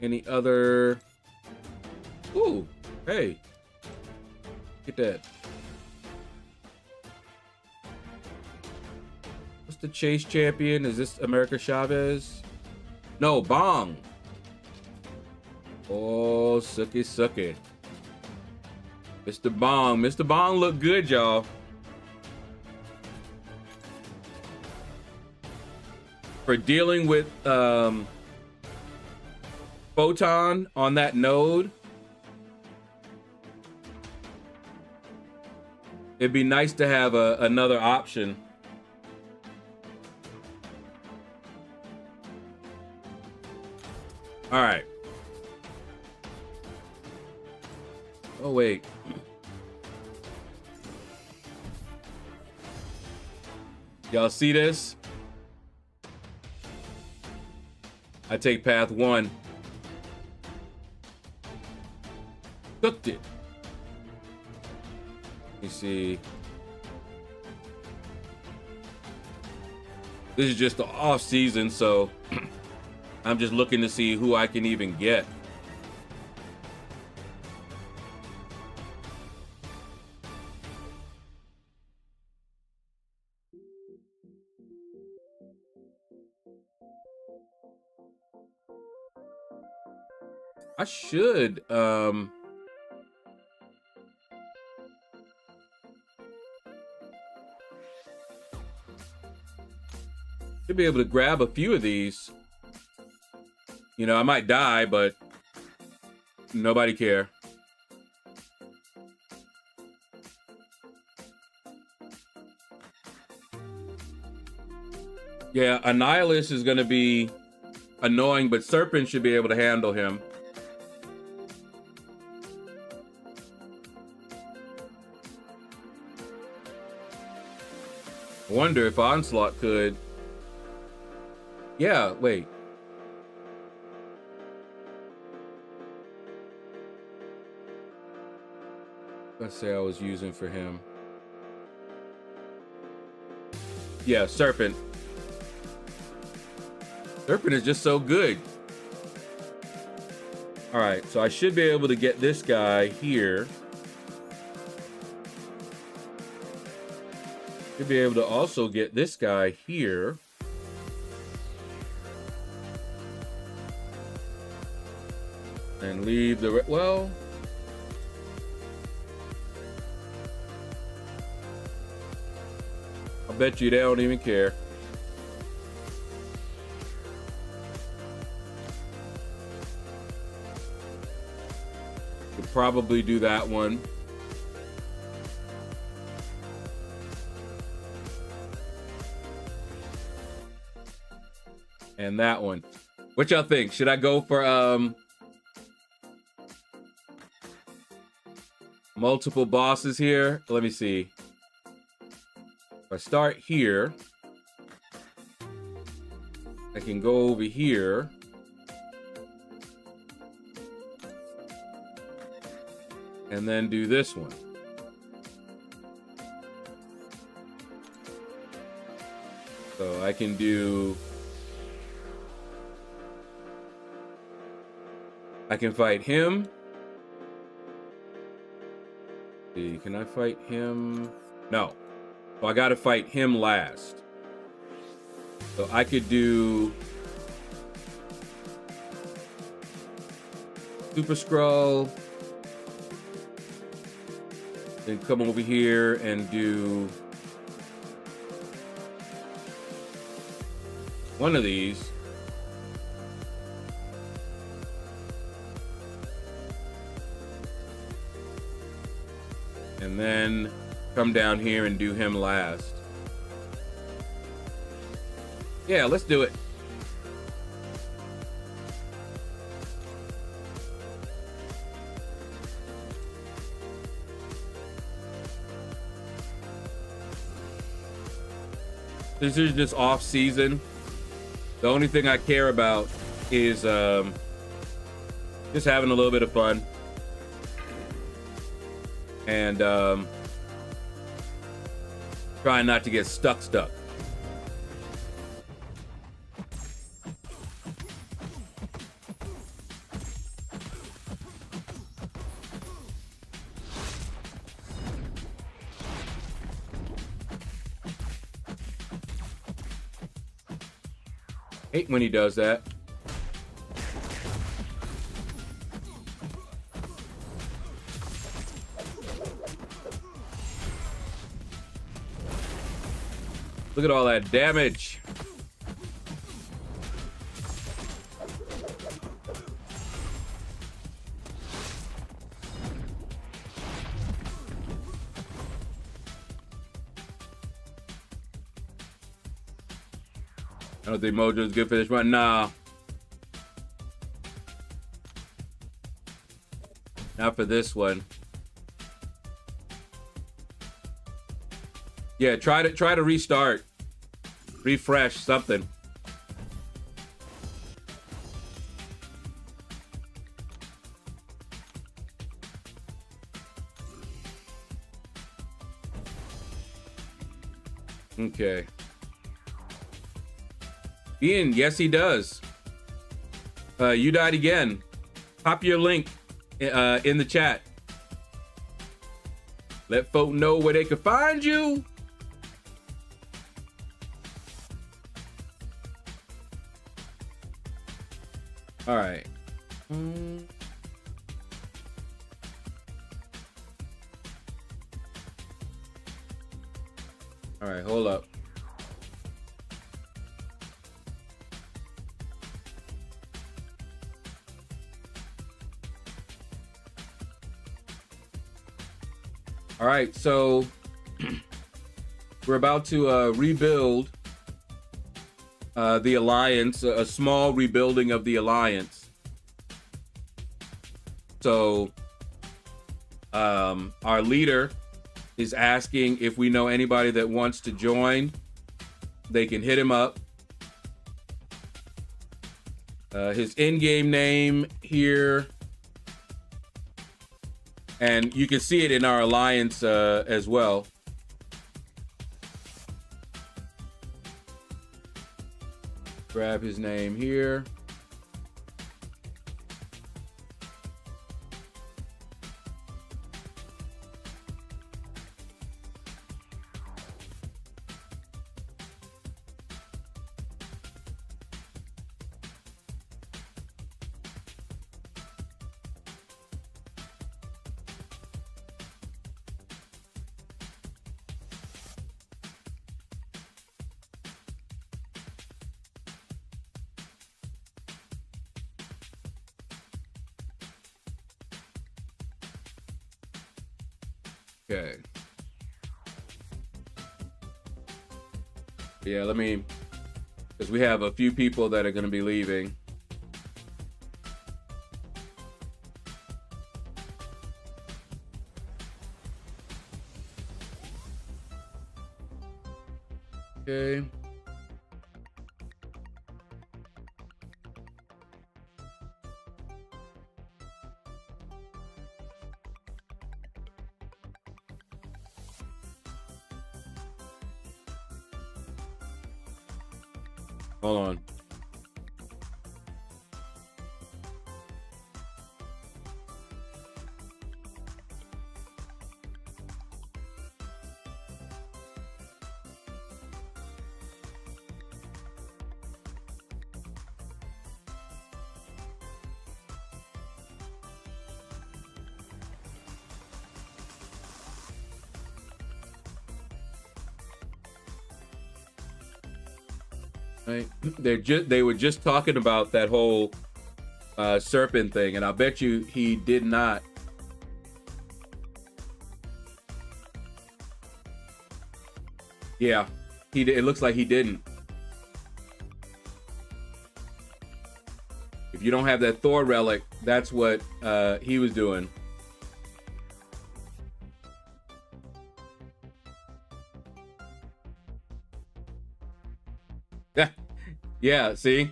Speaker 2: Any other? Ooh, hey. Get that. What's the chase champion? Is this America Chavez? No, Bong. Oh, sucky, sucky. Mr. Bong. Mr. Bong look good, y'all. For dealing with Photon on that node, it'd be nice to have another option. All right. Oh, wait. Y'all see this? I take path 1. Cooked it. Let me see. This is just the off season, so I'm just looking to see who I can even get. I should, should be able to grab a few of these. You know, I might die, but nobody care. Yeah, Annihilus is gonna be annoying, but Serpent should be able to handle him. I wonder if Onslaught could. Yeah, wait. Let's say I was using for him. Yeah, Serpent. Serpent is just so good. All right, so I should be able to get this guy here. Should be able to also get this guy here. And leave the, well. I bet you they don't even care. Could probably do that one. And that one. What y'all think? Should I go for multiple bosses here? Let me see. If I start here, I can go over here. And then do this one. So I can do, I can fight him. See, can I fight him? No. So I gotta fight him last. So I could do Super Scroll. Then come over here and do one of these. And then come down here and do him last. Yeah, let's do it. This is just off season. The only thing I care about is just having a little bit of fun. And trying not to get stuck. Hate when he does that. Look at all that damage. I don't think Mojo's good for this run. Nah. Not for this one. Yeah, try to restart. Refresh something. Okay. Ian, yes, he does. You died again. Pop your link in the chat. Let folk know where they can find you. All right. All right, hold up. All right, so we're about to rebuild the alliance, a small rebuilding of the alliance. So our leader is asking if we know anybody that wants to join. They can hit him up. His in-game name here, and you can see it in our alliance as well. Grab his name here. Okay. Yeah, let me, because we have a few people that are going to be leaving. Okay. Hold on. Right. They were just talking about that whole serpent thing, and I bet you he did not. Yeah, he did. It looks like he didn't. If you don't have that Thor relic, that's what he was doing. Yeah, see?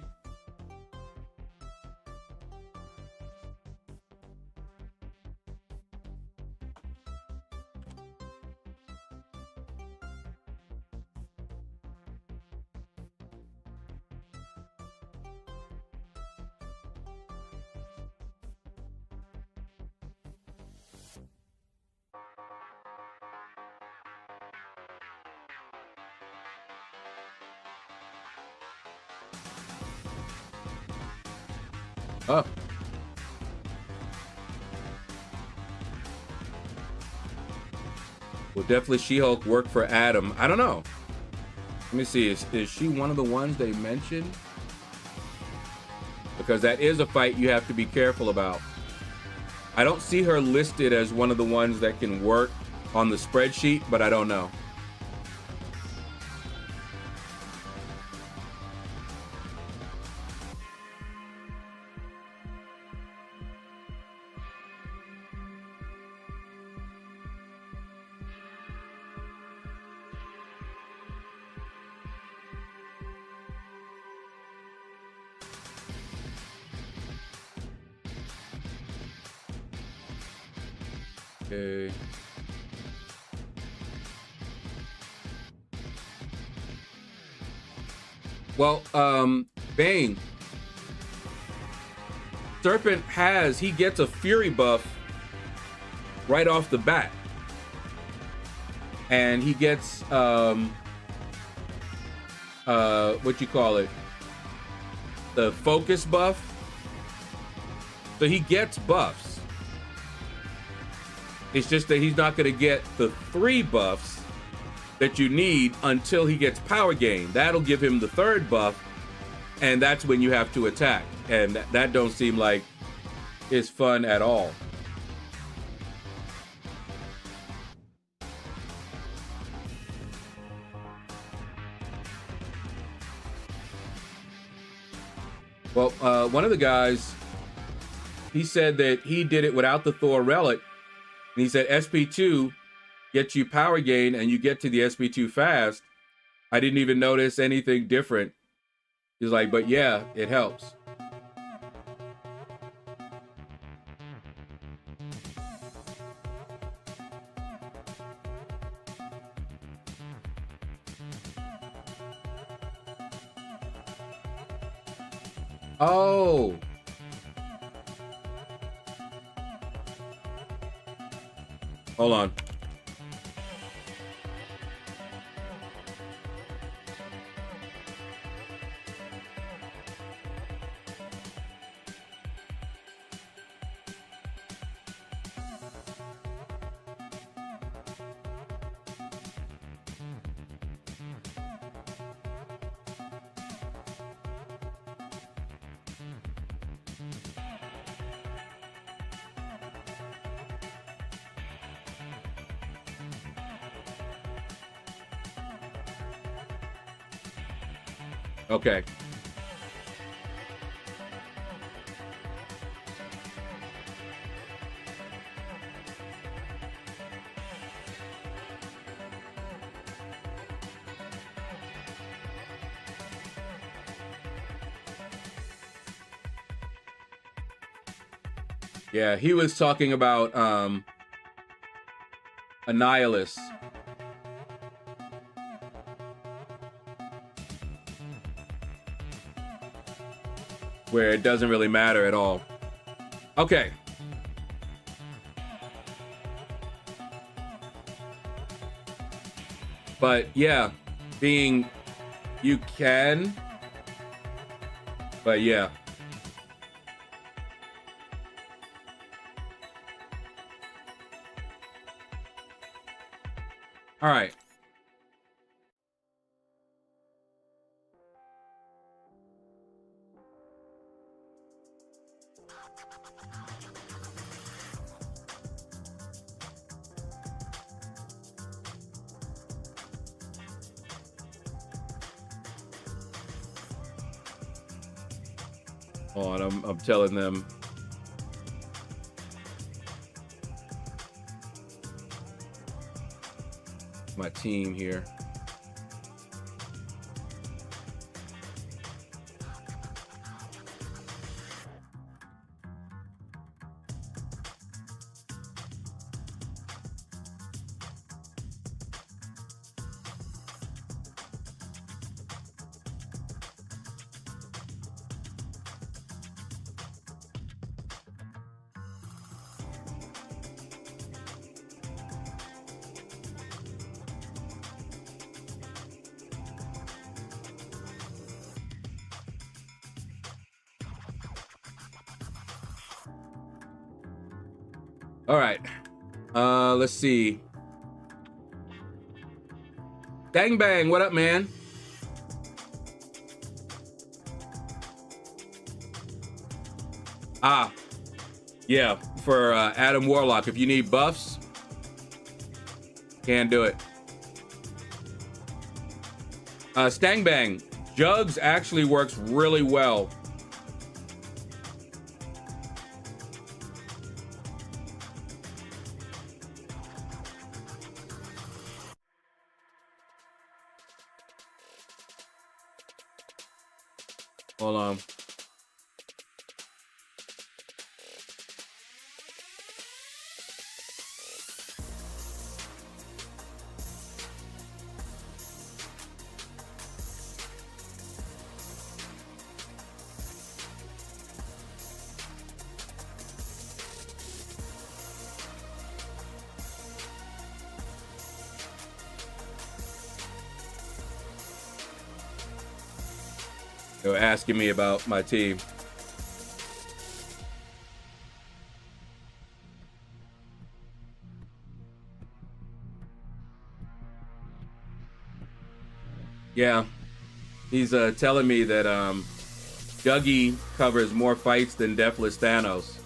Speaker 2: Oh. Well, definitely She-Hulk worked for Adam. I don't know. Let me see. Is she one of the ones they mentioned? Because that is a fight you have to be careful about. I don't see her listed as one of the ones that can work on the spreadsheet, but I don't know. Okay. Well, Bane. Serpent he gets a Fury buff right off the bat. And he gets, what you call it? The focus buff. So he gets buffs. It's just that he's not going to get the 3 buffs that you need until he gets power gain. That'll give him the 3rd buff, and that's when you have to attack. And that don't seem like it's fun at all. Well, one of the guys, he said that he did it without the Thor relic. And he said SP2 gets you power gain and you get to the SP2 fast. I didn't even notice anything different. He's like, but yeah, it helps. Oh. Hold on. Okay. Yeah, he was talking about Annihilus. Where it doesn't really matter at all. Okay. But yeah, being you can. But yeah. All right. On, I'm telling them. My team here. All right, let's see. Dang bang, what up, man? Ah, yeah, for Adam Warlock, if you need buffs, can do it. Stang bang, Jugs actually works really well. Hold on. They were asking me about my team. Yeah, he's telling me that Dougie covers more fights than Deathless Thanos.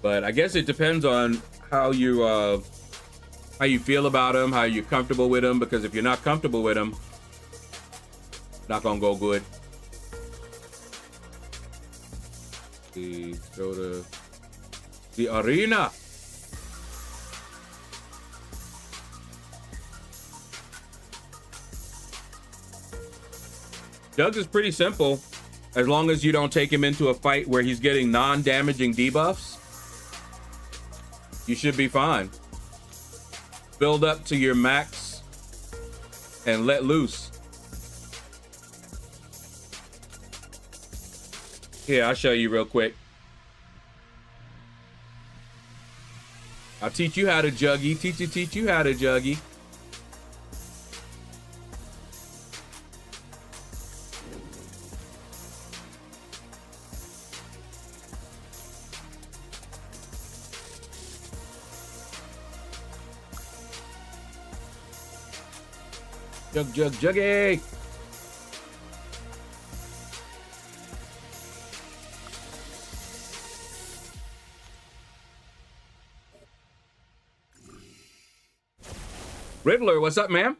Speaker 2: But I guess it depends on how you feel about him, how you're comfortable with him. Because if you're not comfortable with him, it's not gonna go good. Let's go to the arena. Doug is pretty simple, as long as you don't take him into a fight where he's getting non-damaging debuffs. You should be fine. Build up to your max and let loose. Here, I'll show you real quick. I'll teach you how to juggy. Teach you how to juggy. Juggy! Riddler, what's up, man?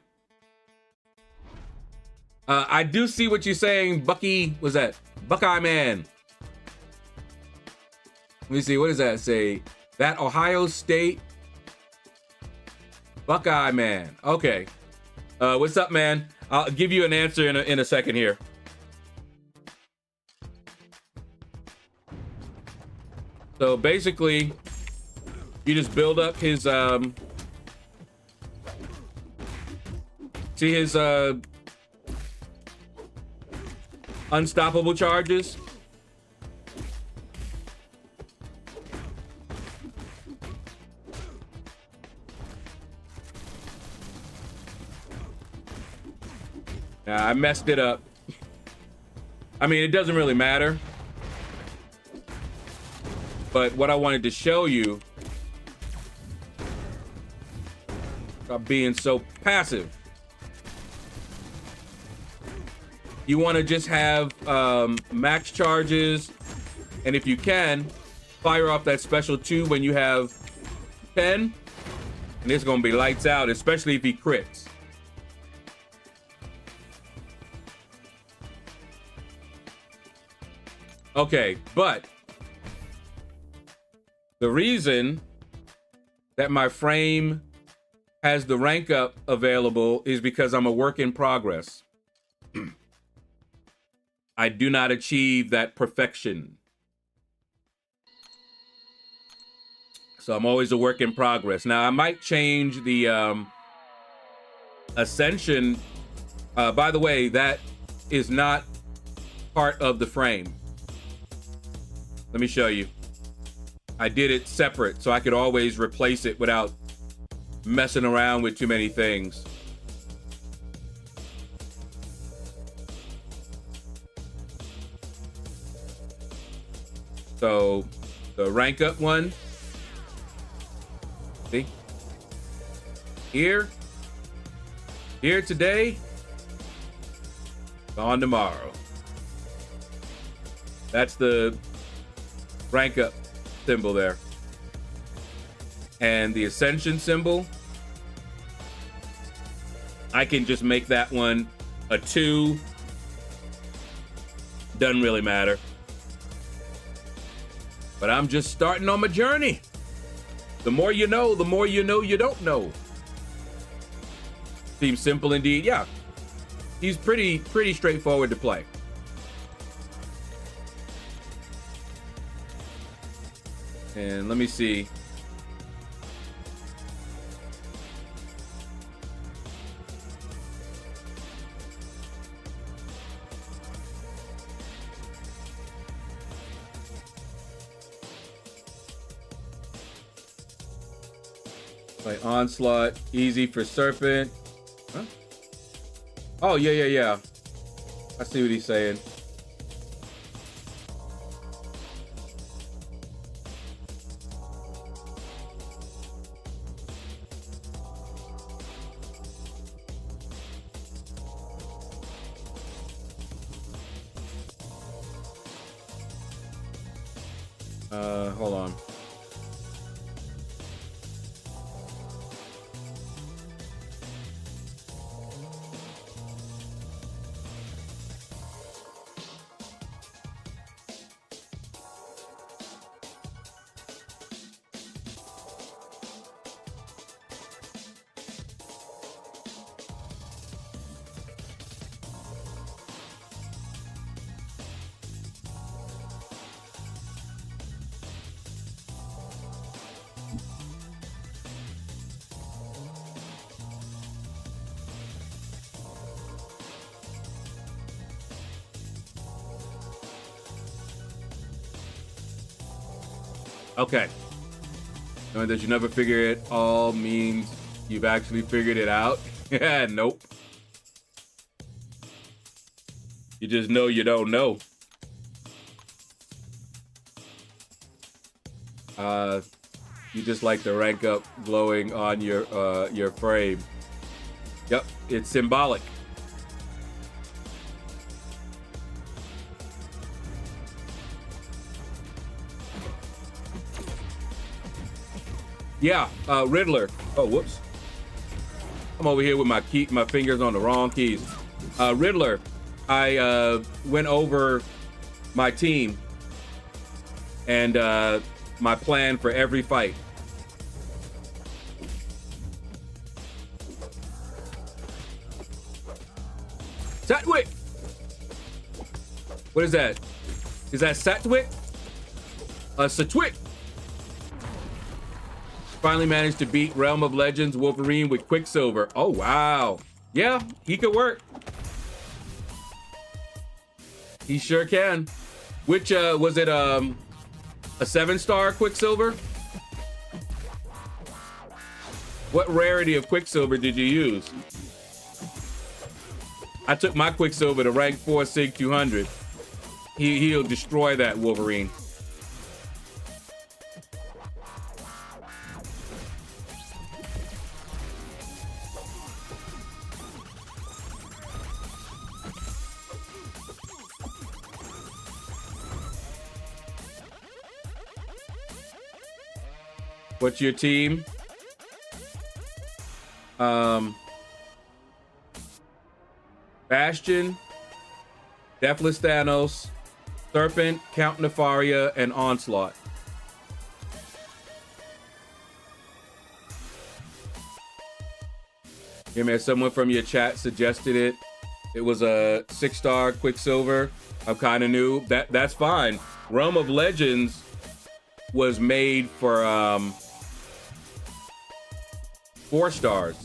Speaker 2: I do see what you're saying, Bucky. What's that? Buckeye Man. Let me see. What does that say? That Ohio State Buckeye Man. Okay. What's up, man? I'll give you an answer in a second here. So basically, you just build up his see his unstoppable charges. I messed it up. I mean, it doesn't really matter. But what I wanted to show you about being so passive. You want to just have max charges. And if you can, fire off that special 2 when you have 10. And it's going to be lights out, especially if he crits. Okay, but the reason that my frame has the rank up available is because I'm a work in progress. I do not achieve that perfection. So I'm always a work in progress. Now I might change the Ascension. By the way, that is not part of the frame. Let me show you. I did it separate so I could always replace it without messing around with too many things. So the rank up one, see? Here today, gone tomorrow. That's the rank up symbol there. And the Ascension symbol, I can just make that one a 2. Doesn't really matter. But I'm just starting on my journey. The more you know you don't know. Seems simple indeed. Yeah. He's pretty straightforward to play. And let me see. Like Onslaught, easy for Serpent. Huh? Oh, yeah. I see what he's saying. Hold on. Okay. Knowing that you never figure it all means you've actually figured it out. Yeah, nope. You just know you don't know. You just like the rank up glowing on your frame. Yep, it's symbolic. Yeah, Riddler. Oh, whoops. I'm over here with my fingers on the wrong keys. Riddler, I went over my team and my plan for every fight. Satwick! What is that? Is that Satwick? Satwick! Finally managed to beat Realm of Legends Wolverine with Quicksilver. Oh, wow. Yeah, he could work. He sure can. Which, was it, a 7-star Quicksilver? What rarity of Quicksilver did you use? I took my Quicksilver to rank 4 Sig 200. He'll destroy that Wolverine. What's your team? Bastion, Deathless Thanos, Serpent, Count Nefaria, and Onslaught. Here, man, someone from your chat suggested it. It was a 6-star Quicksilver. I'm kind of new. That's fine. Realm of Legends was made for 4 stars.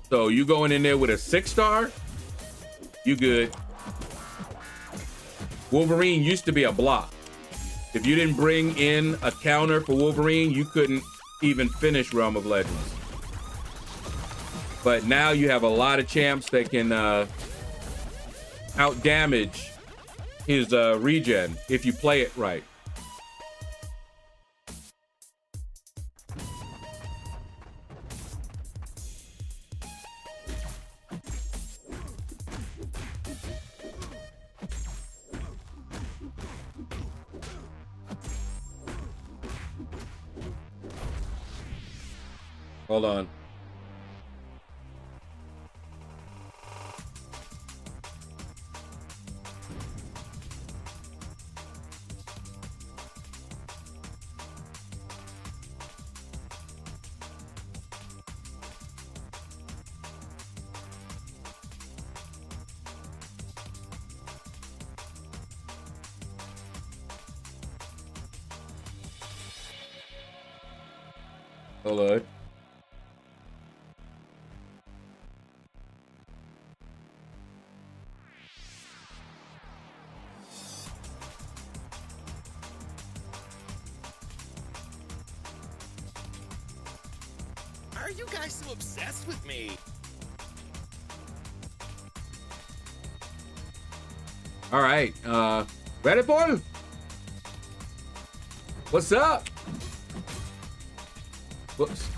Speaker 2: So you going in there with a 6-star, you good. Wolverine used to be a block. If you didn't bring in a counter for Wolverine, you couldn't even finish Realm of Legends. But now you have a lot of champs that can out damage his regen if you play it right. Hold on. Hold on.
Speaker 3: are you guys so obsessed with me?
Speaker 2: All right, ready, Paul? What's up? Whoops.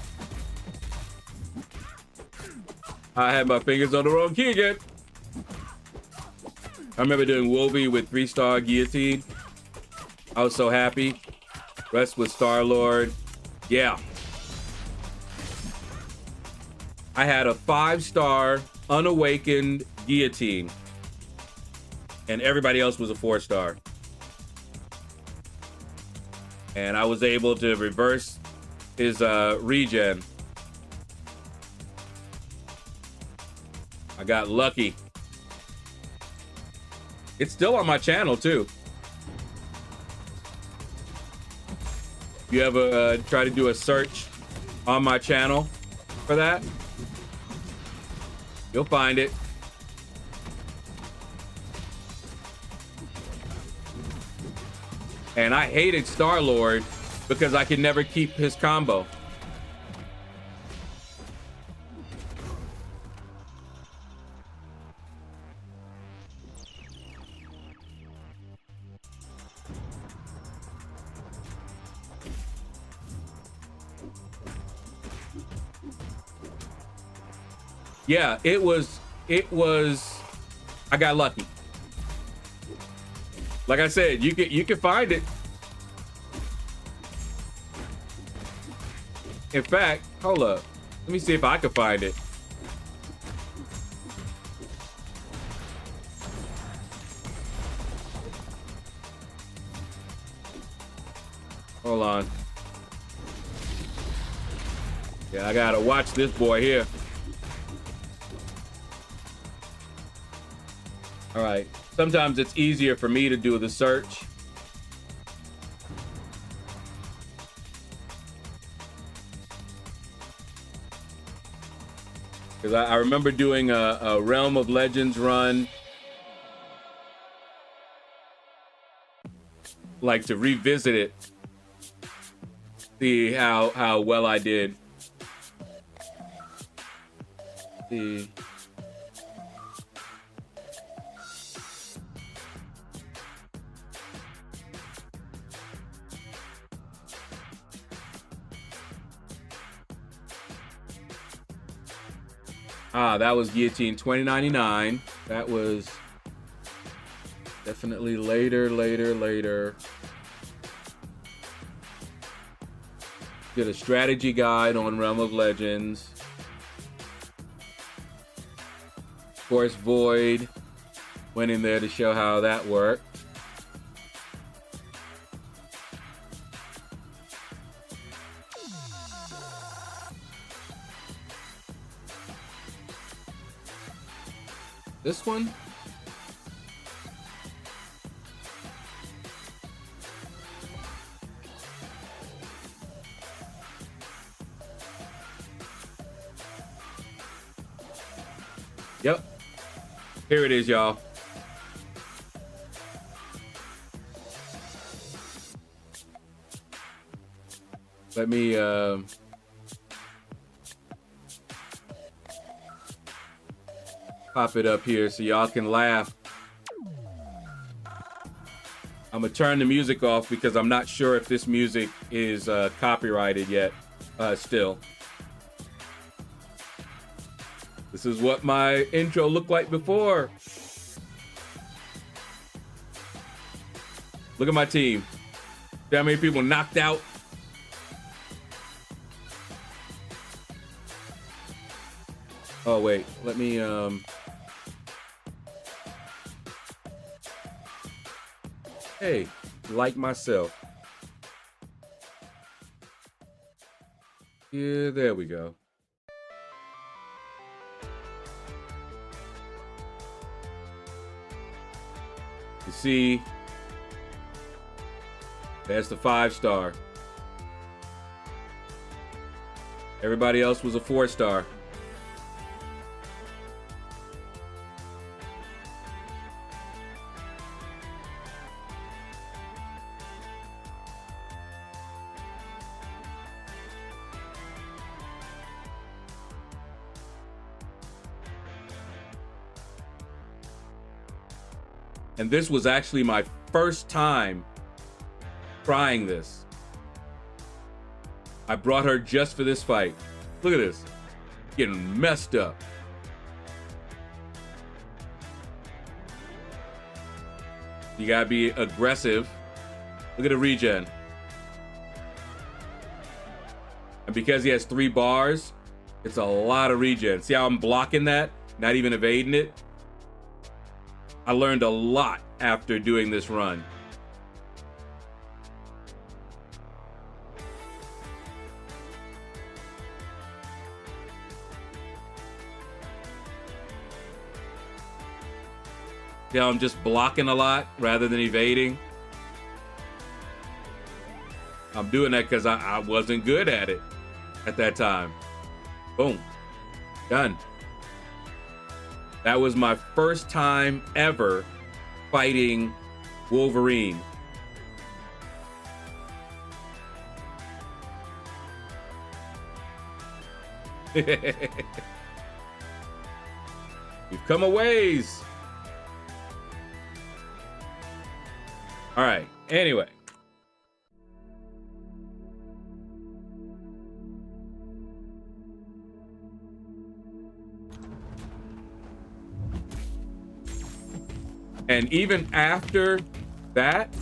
Speaker 2: I had my fingers on the wrong key again. I remember doing Wolvie with 3-star guillotine. I was so happy. Rest with Star-Lord. Yeah. I had a 5-star unawakened guillotine. And everybody else was a 4-star. And I was able to reverse his regen. I got lucky. It's still on my channel too. You ever try to do a search on my channel for that? You'll find it. And I hated Star-Lord because I could never keep his combo. Yeah, it was, I got lucky. Like I said, you can find it. In fact, hold up. Let me see if I can find it. Hold on. Yeah, I gotta watch this boy here. All right. Sometimes it's easier for me to do the search. Because I remember doing a Realm of Legends run. Like to revisit it. See how well I did. See. Ah, that was Guillotine 2099. That was definitely later. Did a strategy guide on Realm of Legends. Of course, Void went in there to show how that worked. This one? Yep. Here it is, y'all. Let me pop it up here so y'all can laugh. I'm gonna turn the music off because I'm not sure if this music is copyrighted yet. Still. This is what my intro looked like before. Look at my team. See how many people knocked out? Oh wait, let me hey, like myself. Yeah, there we go. You see, that's the 5-star. Everybody else was a 4-star. And this was actually my first time trying this. I brought her just for this fight. Look at this. Getting messed up. You gotta be aggressive. Look at the regen. And because he has 3 bars, it's a lot of regen. See how I'm blocking that? Not even evading it? I learned a lot after doing this run. Yeah, I'm just blocking a lot rather than evading. I'm doing that because I wasn't good at it at that time. Boom. Done. That was my first time ever fighting Wolverine. We've come a ways. All right, anyway. And even after that,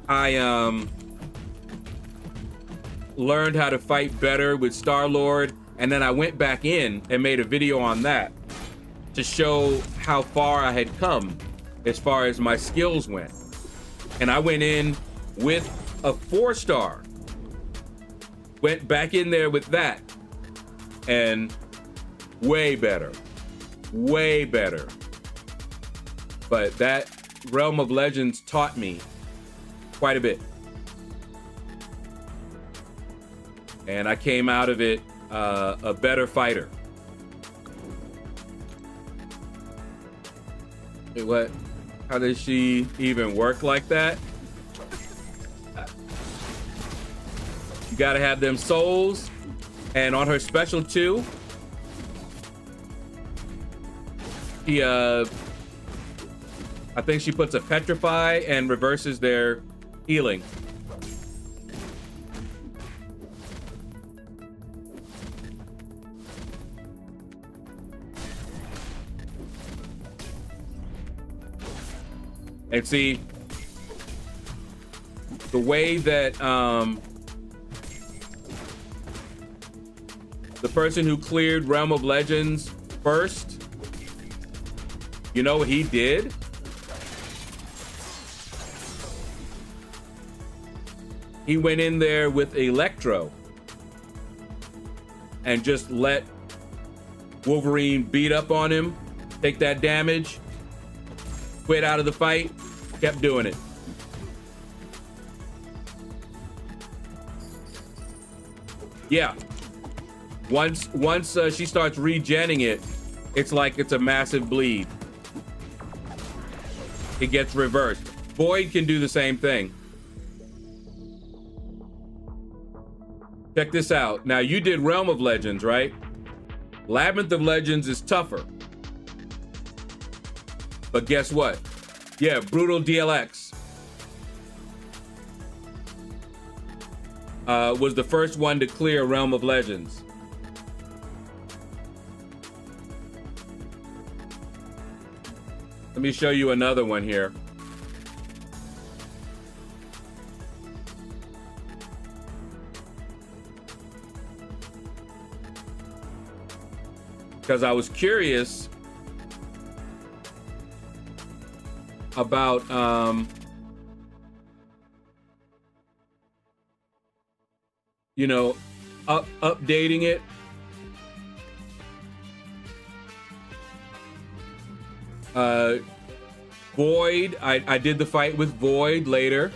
Speaker 2: I learned how to fight better with Star-Lord, and then I went back in and made a video on that to show how far I had come as far as my skills went. And I went in with a 4-star, went back in there with that, and way better. Way better. But that Realm of Legends taught me quite a bit. And I came out of it a better fighter. Wait, what? How does she even work like that? You gotta have them souls. And on her special too, I think she puts a petrify and reverses their healing. And see, the way that the person who cleared Realm of Legends first, you know what he did? He went in there with Electro and just let Wolverine beat up on him, take that damage, quit out of the fight, kept doing it. Yeah. Once she starts regenning it, it's like it's a massive bleed. It gets reversed. Void can do the same thing. Check this out. Now, you did Realm of Legends, right? Labyrinth of Legends is tougher. But guess what? Yeah, Brutal DLX was the first one to clear Realm of Legends. Let me show you another one here. Because I was curious about you know, updating it. Void, I did the fight with Void later.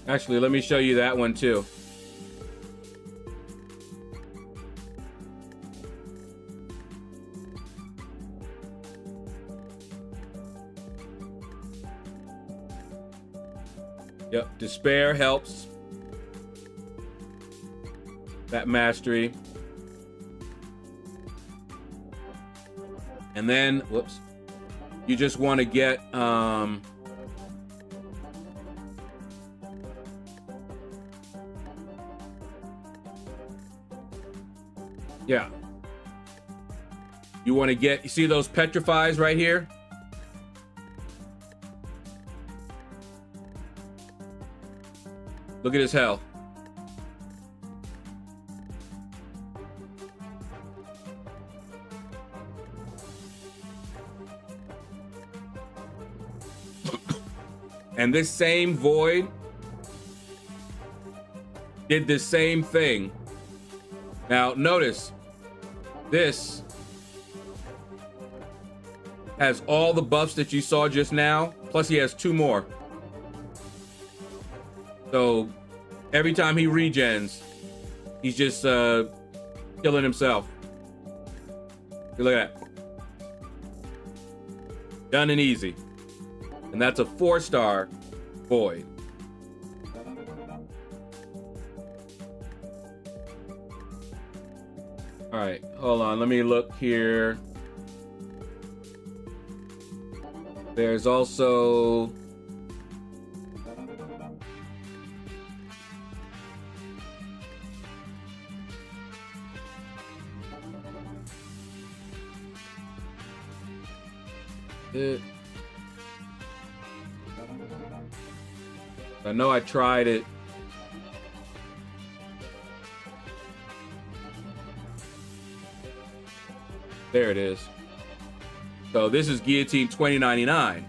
Speaker 2: Actually, let me show you that one too. Yep, Despair helps. that mastery. And then, whoops, you just want to get, yeah. You want to get, you see those petrifies right here? Look at his health. And this same void did the same thing. Now, notice this has all the buffs that you saw just now, plus he has 2 more. So every time he regens, he's just killing himself. Look at that. Done and easy. And that's a 4-star void. All right, hold on. Let me look here. There's also I know I tried it. There it is. So this is Guillotine 2099.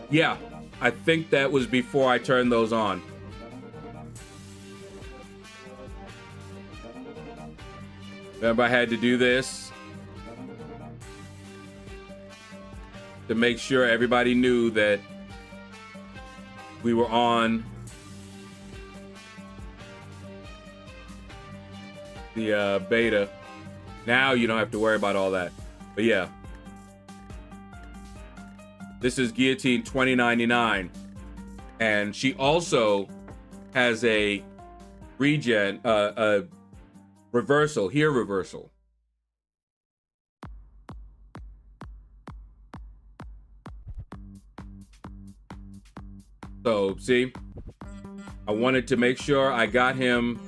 Speaker 2: Yeah, I think that was before I turned those on. Remember, I had to do this to make sure everybody knew that we were on the beta. Now you don't have to worry about all that. But yeah, this is Guillotine 2099, and she also has a regen, a reversal, here reversal. So see, I wanted to make sure I got him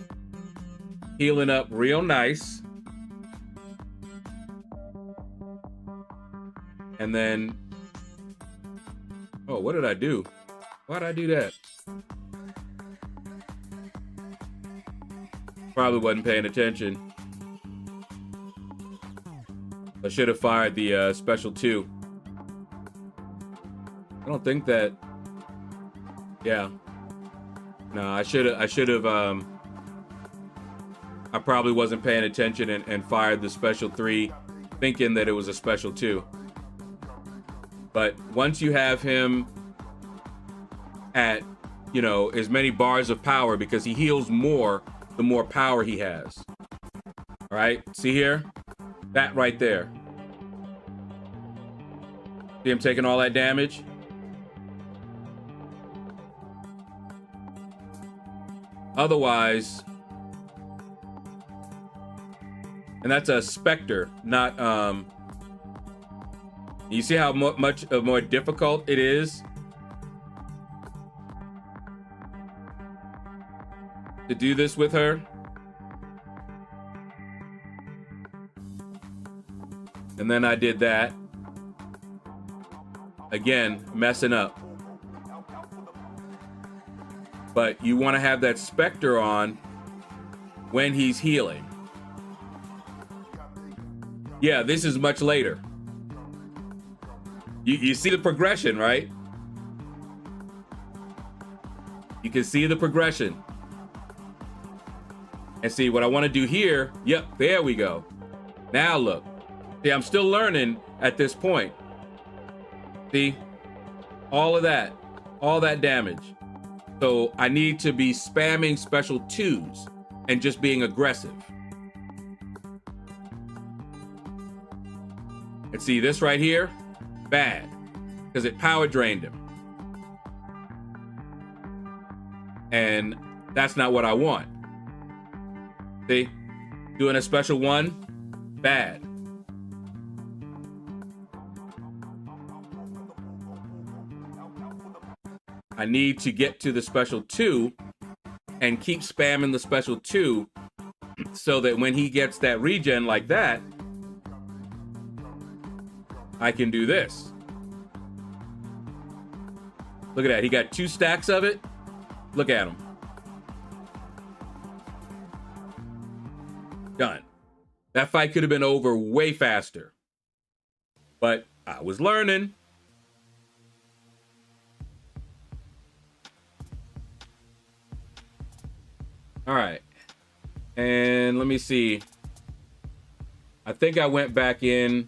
Speaker 2: healing up real nice. And then, oh, what did I do? Why did I do that? Probably wasn't paying attention. I should have fired the special 2. I don't think that. Yeah. No, I should have. I probably wasn't paying attention and fired the special 3, thinking that it was a special 2. But once you have him at, you know, as many bars of power, because he heals more the more power he has. All right, see here? That right there. See him taking all that damage? Otherwise, and that's a Spectre, not, you see how much more difficult it is to do this with her? And then I did that. Again, messing up. But you want to have that Spectre on when he's healing. Yeah, this is much later. You see the progression, right? You can see the progression. And see what I want to do here. Yep, there we go. Now look. See, I'm still learning at this point. See? All of that. All that damage. So I need to be spamming special 2s and just being aggressive. And see this right here? Bad, because it power drained him. And That's not what I want. See? Doing a special 1, bad. I need to get to the special 2 and keep spamming the special 2 so that when he gets that regen like that, I can do this. Look at that. He got 2 stacks of it. Look at him. Done. That fight could have been over way faster. But I was learning. All right. And let me see. I think I went back in.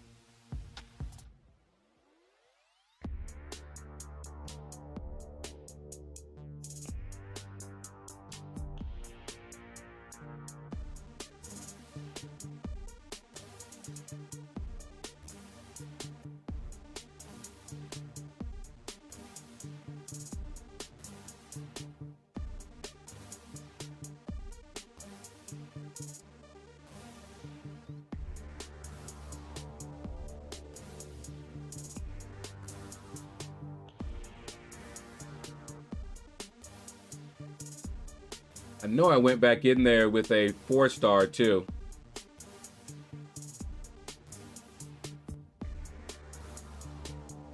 Speaker 2: I know I went back in there with a 4-star too.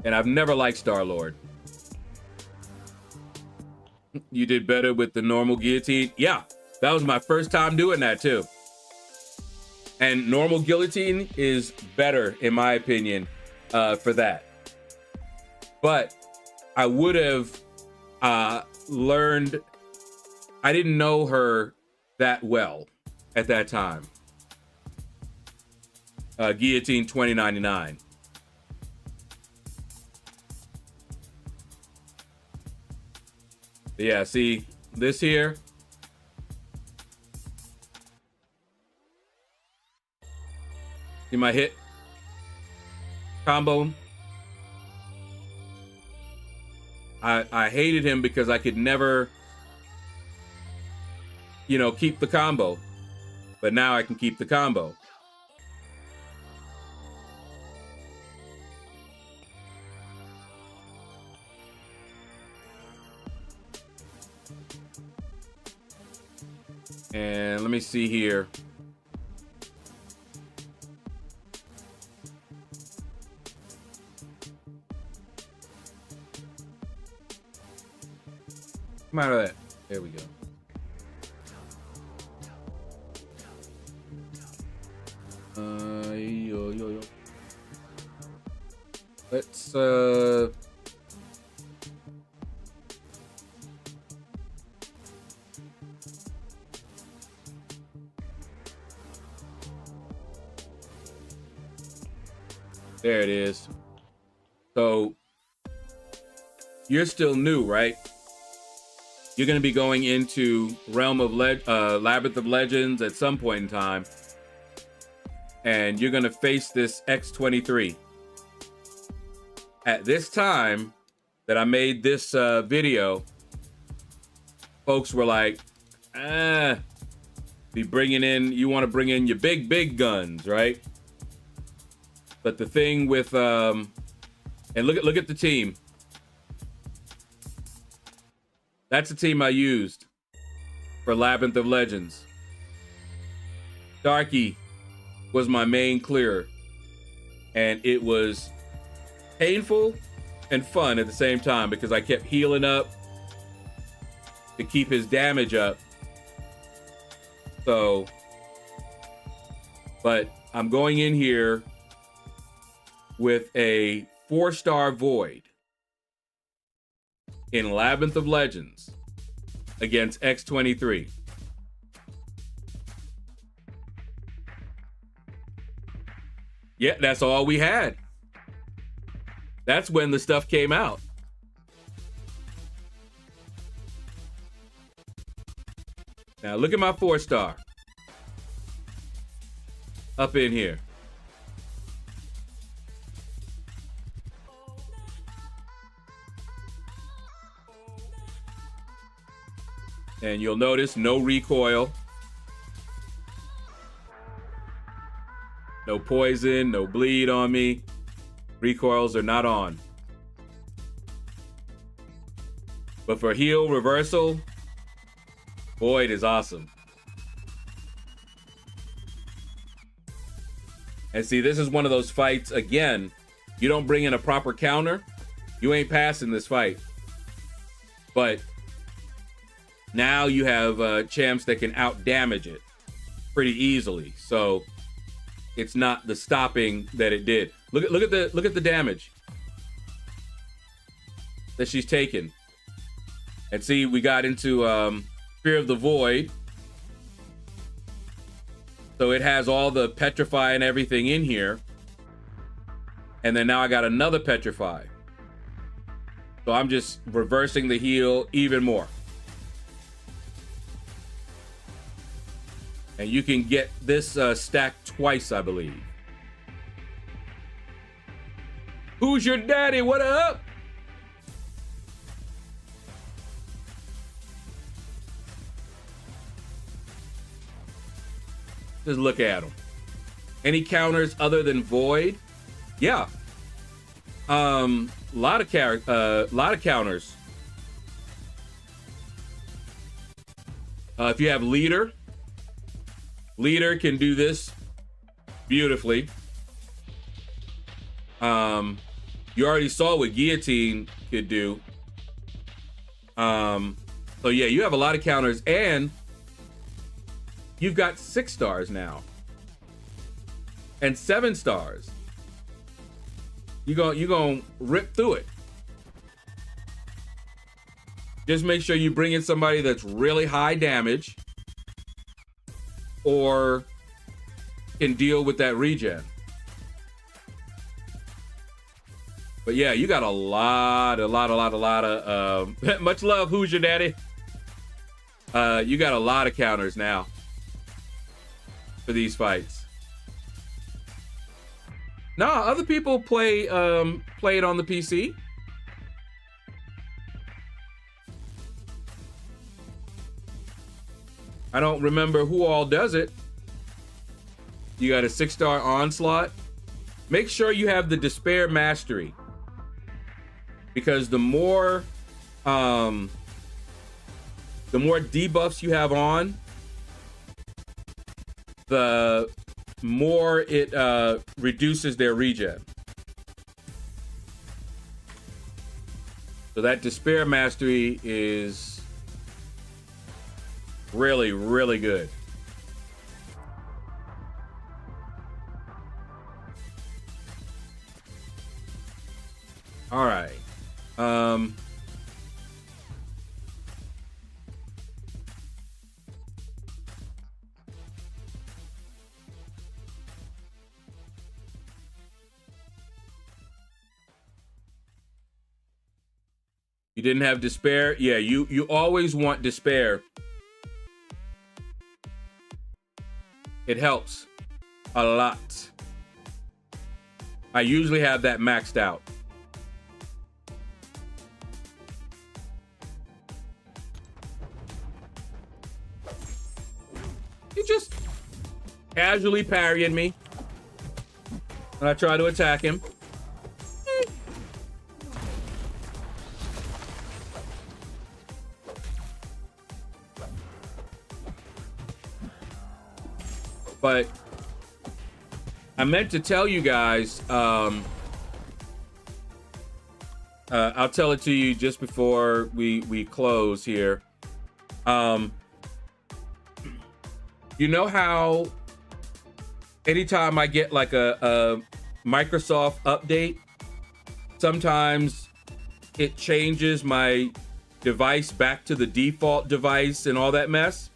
Speaker 2: And I've never liked Star-Lord. You did better with the normal guillotine? Yeah, that was my first time doing that too. And normal guillotine is better, in my opinion, for that. But I would have learned. I didn't know her that well at that time. Guillotine 2099. Yeah, see this here? See my hit combo? I hated him because I could never, you know, keep the combo. But now I can keep the combo. And let me see here. Come out of that. There we go. Yo. Let's there it is. So you're still new, right? You're going to be going into Labyrinth of Legends at some point in time. And you're going to face this X23. At this time that I made this video, folks were like, you want to bring in your big guns, right? But the thing with, and look at the team. That's the team I used for Labyrinth of Legends. Darky was my main clearer, and it was painful and fun at the same time because I kept healing up to keep his damage up. So, but I'm going in here with a 4-star Void in Labyrinth of Legends against X23. Yeah, that's all we had. That's when the stuff came out. Now look at my 4-star. Up in here. And you'll notice no recoil, no poison, no bleed on me. Recoils are not on. But for heal reversal, boy, it is awesome. And see, this is one of those fights, again, you don't bring in a proper counter, you ain't passing this fight. But now you have champs that can out damage it pretty easily. So it's not the stopping that it did. Look at the damage that she's taken. And see, we got into Fear of the Void. So it has all the Petrify and everything in here. And then now I got another Petrify. So I'm just reversing the heal even more. And you can get this stack twice, I believe. Who's your daddy? What up? Just look at them. Any counters other than Void? Yeah. Lot of counters. If you have Leader can do this beautifully. You already saw what Guillotine could do. So yeah, you have a lot of counters, and you've got 6 stars now. And 7 stars. You're gonna rip through it. Just make sure you bring in somebody that's really high damage or can deal with that regen. But yeah, you got a lot of much love. Who's your daddy? You got a lot of counters now for these fights. Nah, other people play it on the PC. I don't remember who all does it. You got a 6-star onslaught. Make sure you have the Despair Mastery, because the more debuffs you have on, the more it reduces their regen. So that Despair Mastery is really, really good. All right. You didn't have Despair? Yeah, you always want Despair. It helps a lot. I usually have that maxed out. He just casually parrying me when I try to attack him. But I meant to tell you guys, I'll tell it to you just before we close here. You know how anytime I get like a Microsoft update, sometimes it changes my device back to the default device and all that mess?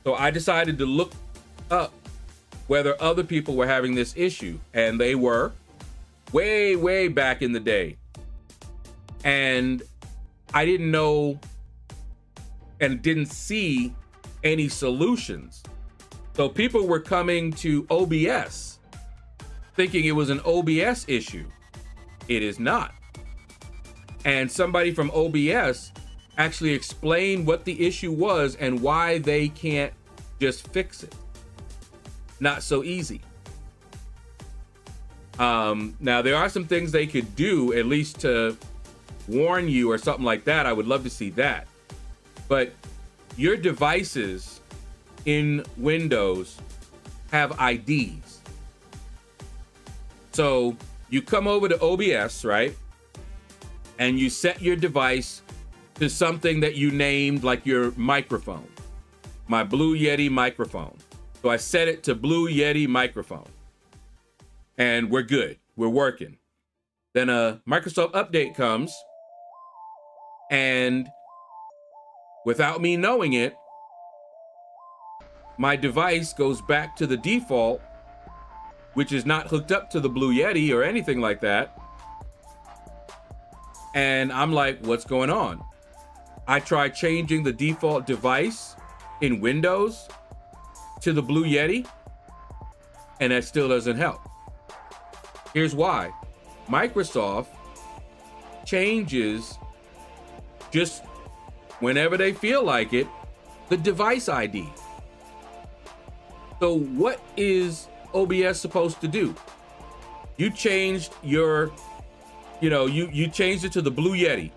Speaker 2: So I decided to look up whether other people were having this issue, and they were way back in the day. And I didn't know and didn't see any solutions. So people were coming to OBS thinking it was an OBS issue. It is not. And somebody from OBS actually explain what the issue was and why they can't just fix it. Not so easy. Now, there are some things they could do, at least to warn you or something like that. I would love to see that. But your devices in Windows have IDs. So you come over to OBS, right? And you set your device to something that you named, like your microphone. My Blue Yeti microphone. So I set it to Blue Yeti microphone. And we're good. We're working. Then a Microsoft update comes, and without me knowing it, my device goes back to the default, which is not hooked up to the Blue Yeti or anything like that. And I'm like, what's going on? I tried changing the default device in Windows to the Blue Yeti, and that still doesn't help. Here's why. Microsoft changes, just whenever they feel like it, the device ID. So what is OBS supposed to do? You changed your, you changed it to the Blue Yeti.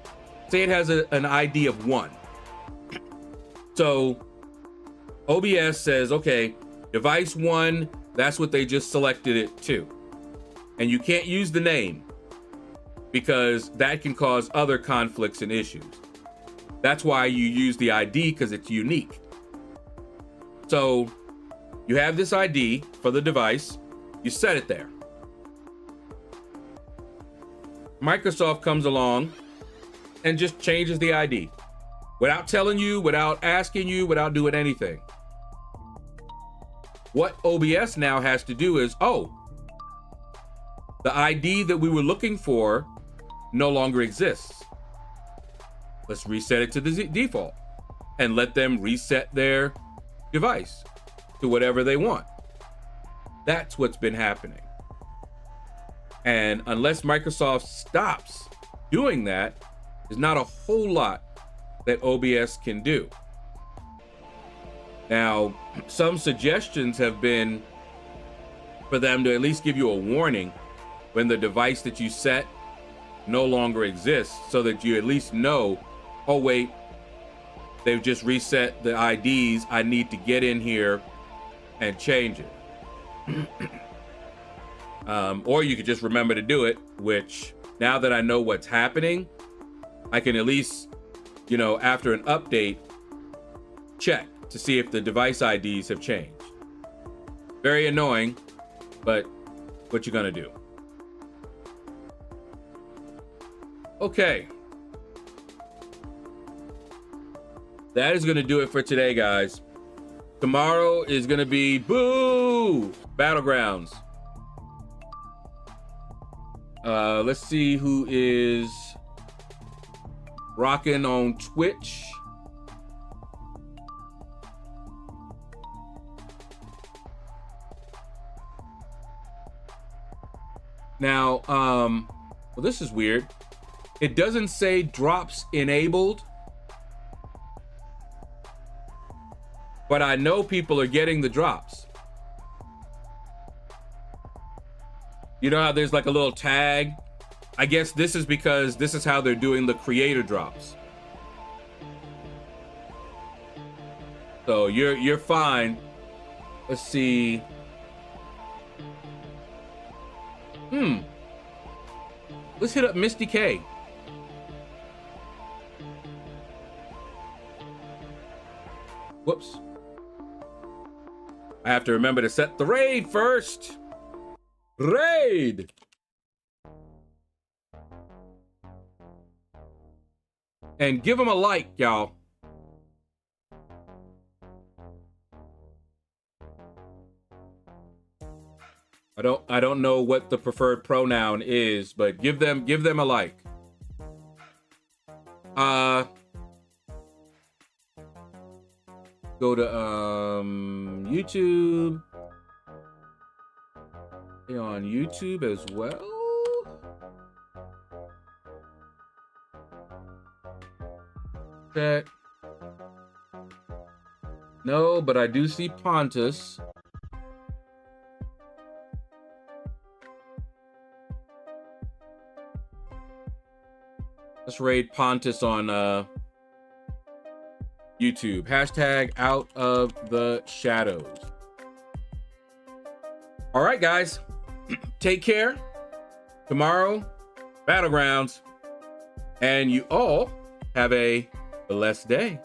Speaker 2: Say it has an ID of 1. So OBS says, okay, device 1, that's what they just selected it to. And you can't use the name because that can cause other conflicts and issues. That's why you use the ID, because it's unique. So you have this ID for the device, you set it there. Microsoft comes along and just changes the ID without telling you, without asking you, without doing anything. What OBS now has to do is, the ID that we were looking for no longer exists. Let's reset it to the default and let them reset their device to whatever they want. That's what's been happening. And unless Microsoft stops doing that, there's not a whole lot that OBS can do. Now, some suggestions have been for them to at least give you a warning when the device that you set no longer exists, so that you at least know, oh wait, they've just reset the IDs. I need to get in here and change it. Or you could just remember to do it, which now that I know what's happening, I can at least, after an update, check to see if the device IDs have changed. Very annoying, but what you gonna do? Okay. That is gonna do it for today, guys. Tomorrow is gonna be Boo Battlegrounds. Let's see who is rocking on Twitch. Now, well, this is weird. It doesn't say drops enabled, but I know people are getting the drops. You know how there's like a little tag? I guess this is because this is how they're doing the creator drops. So you're fine. Let's see. Let's hit up Misty K. Whoops. I have to remember to set the raid first. Raid. And give them a like, y'all. I don't know what the preferred pronoun is, but give them a like. Go to YouTube. They're on YouTube as well. That. No, but I do see Pontus. Let's raid Pontus on YouTube. Hashtag out of the shadows. All right, guys. Take care. Tomorrow, Battlegrounds. And you all have a blessed day.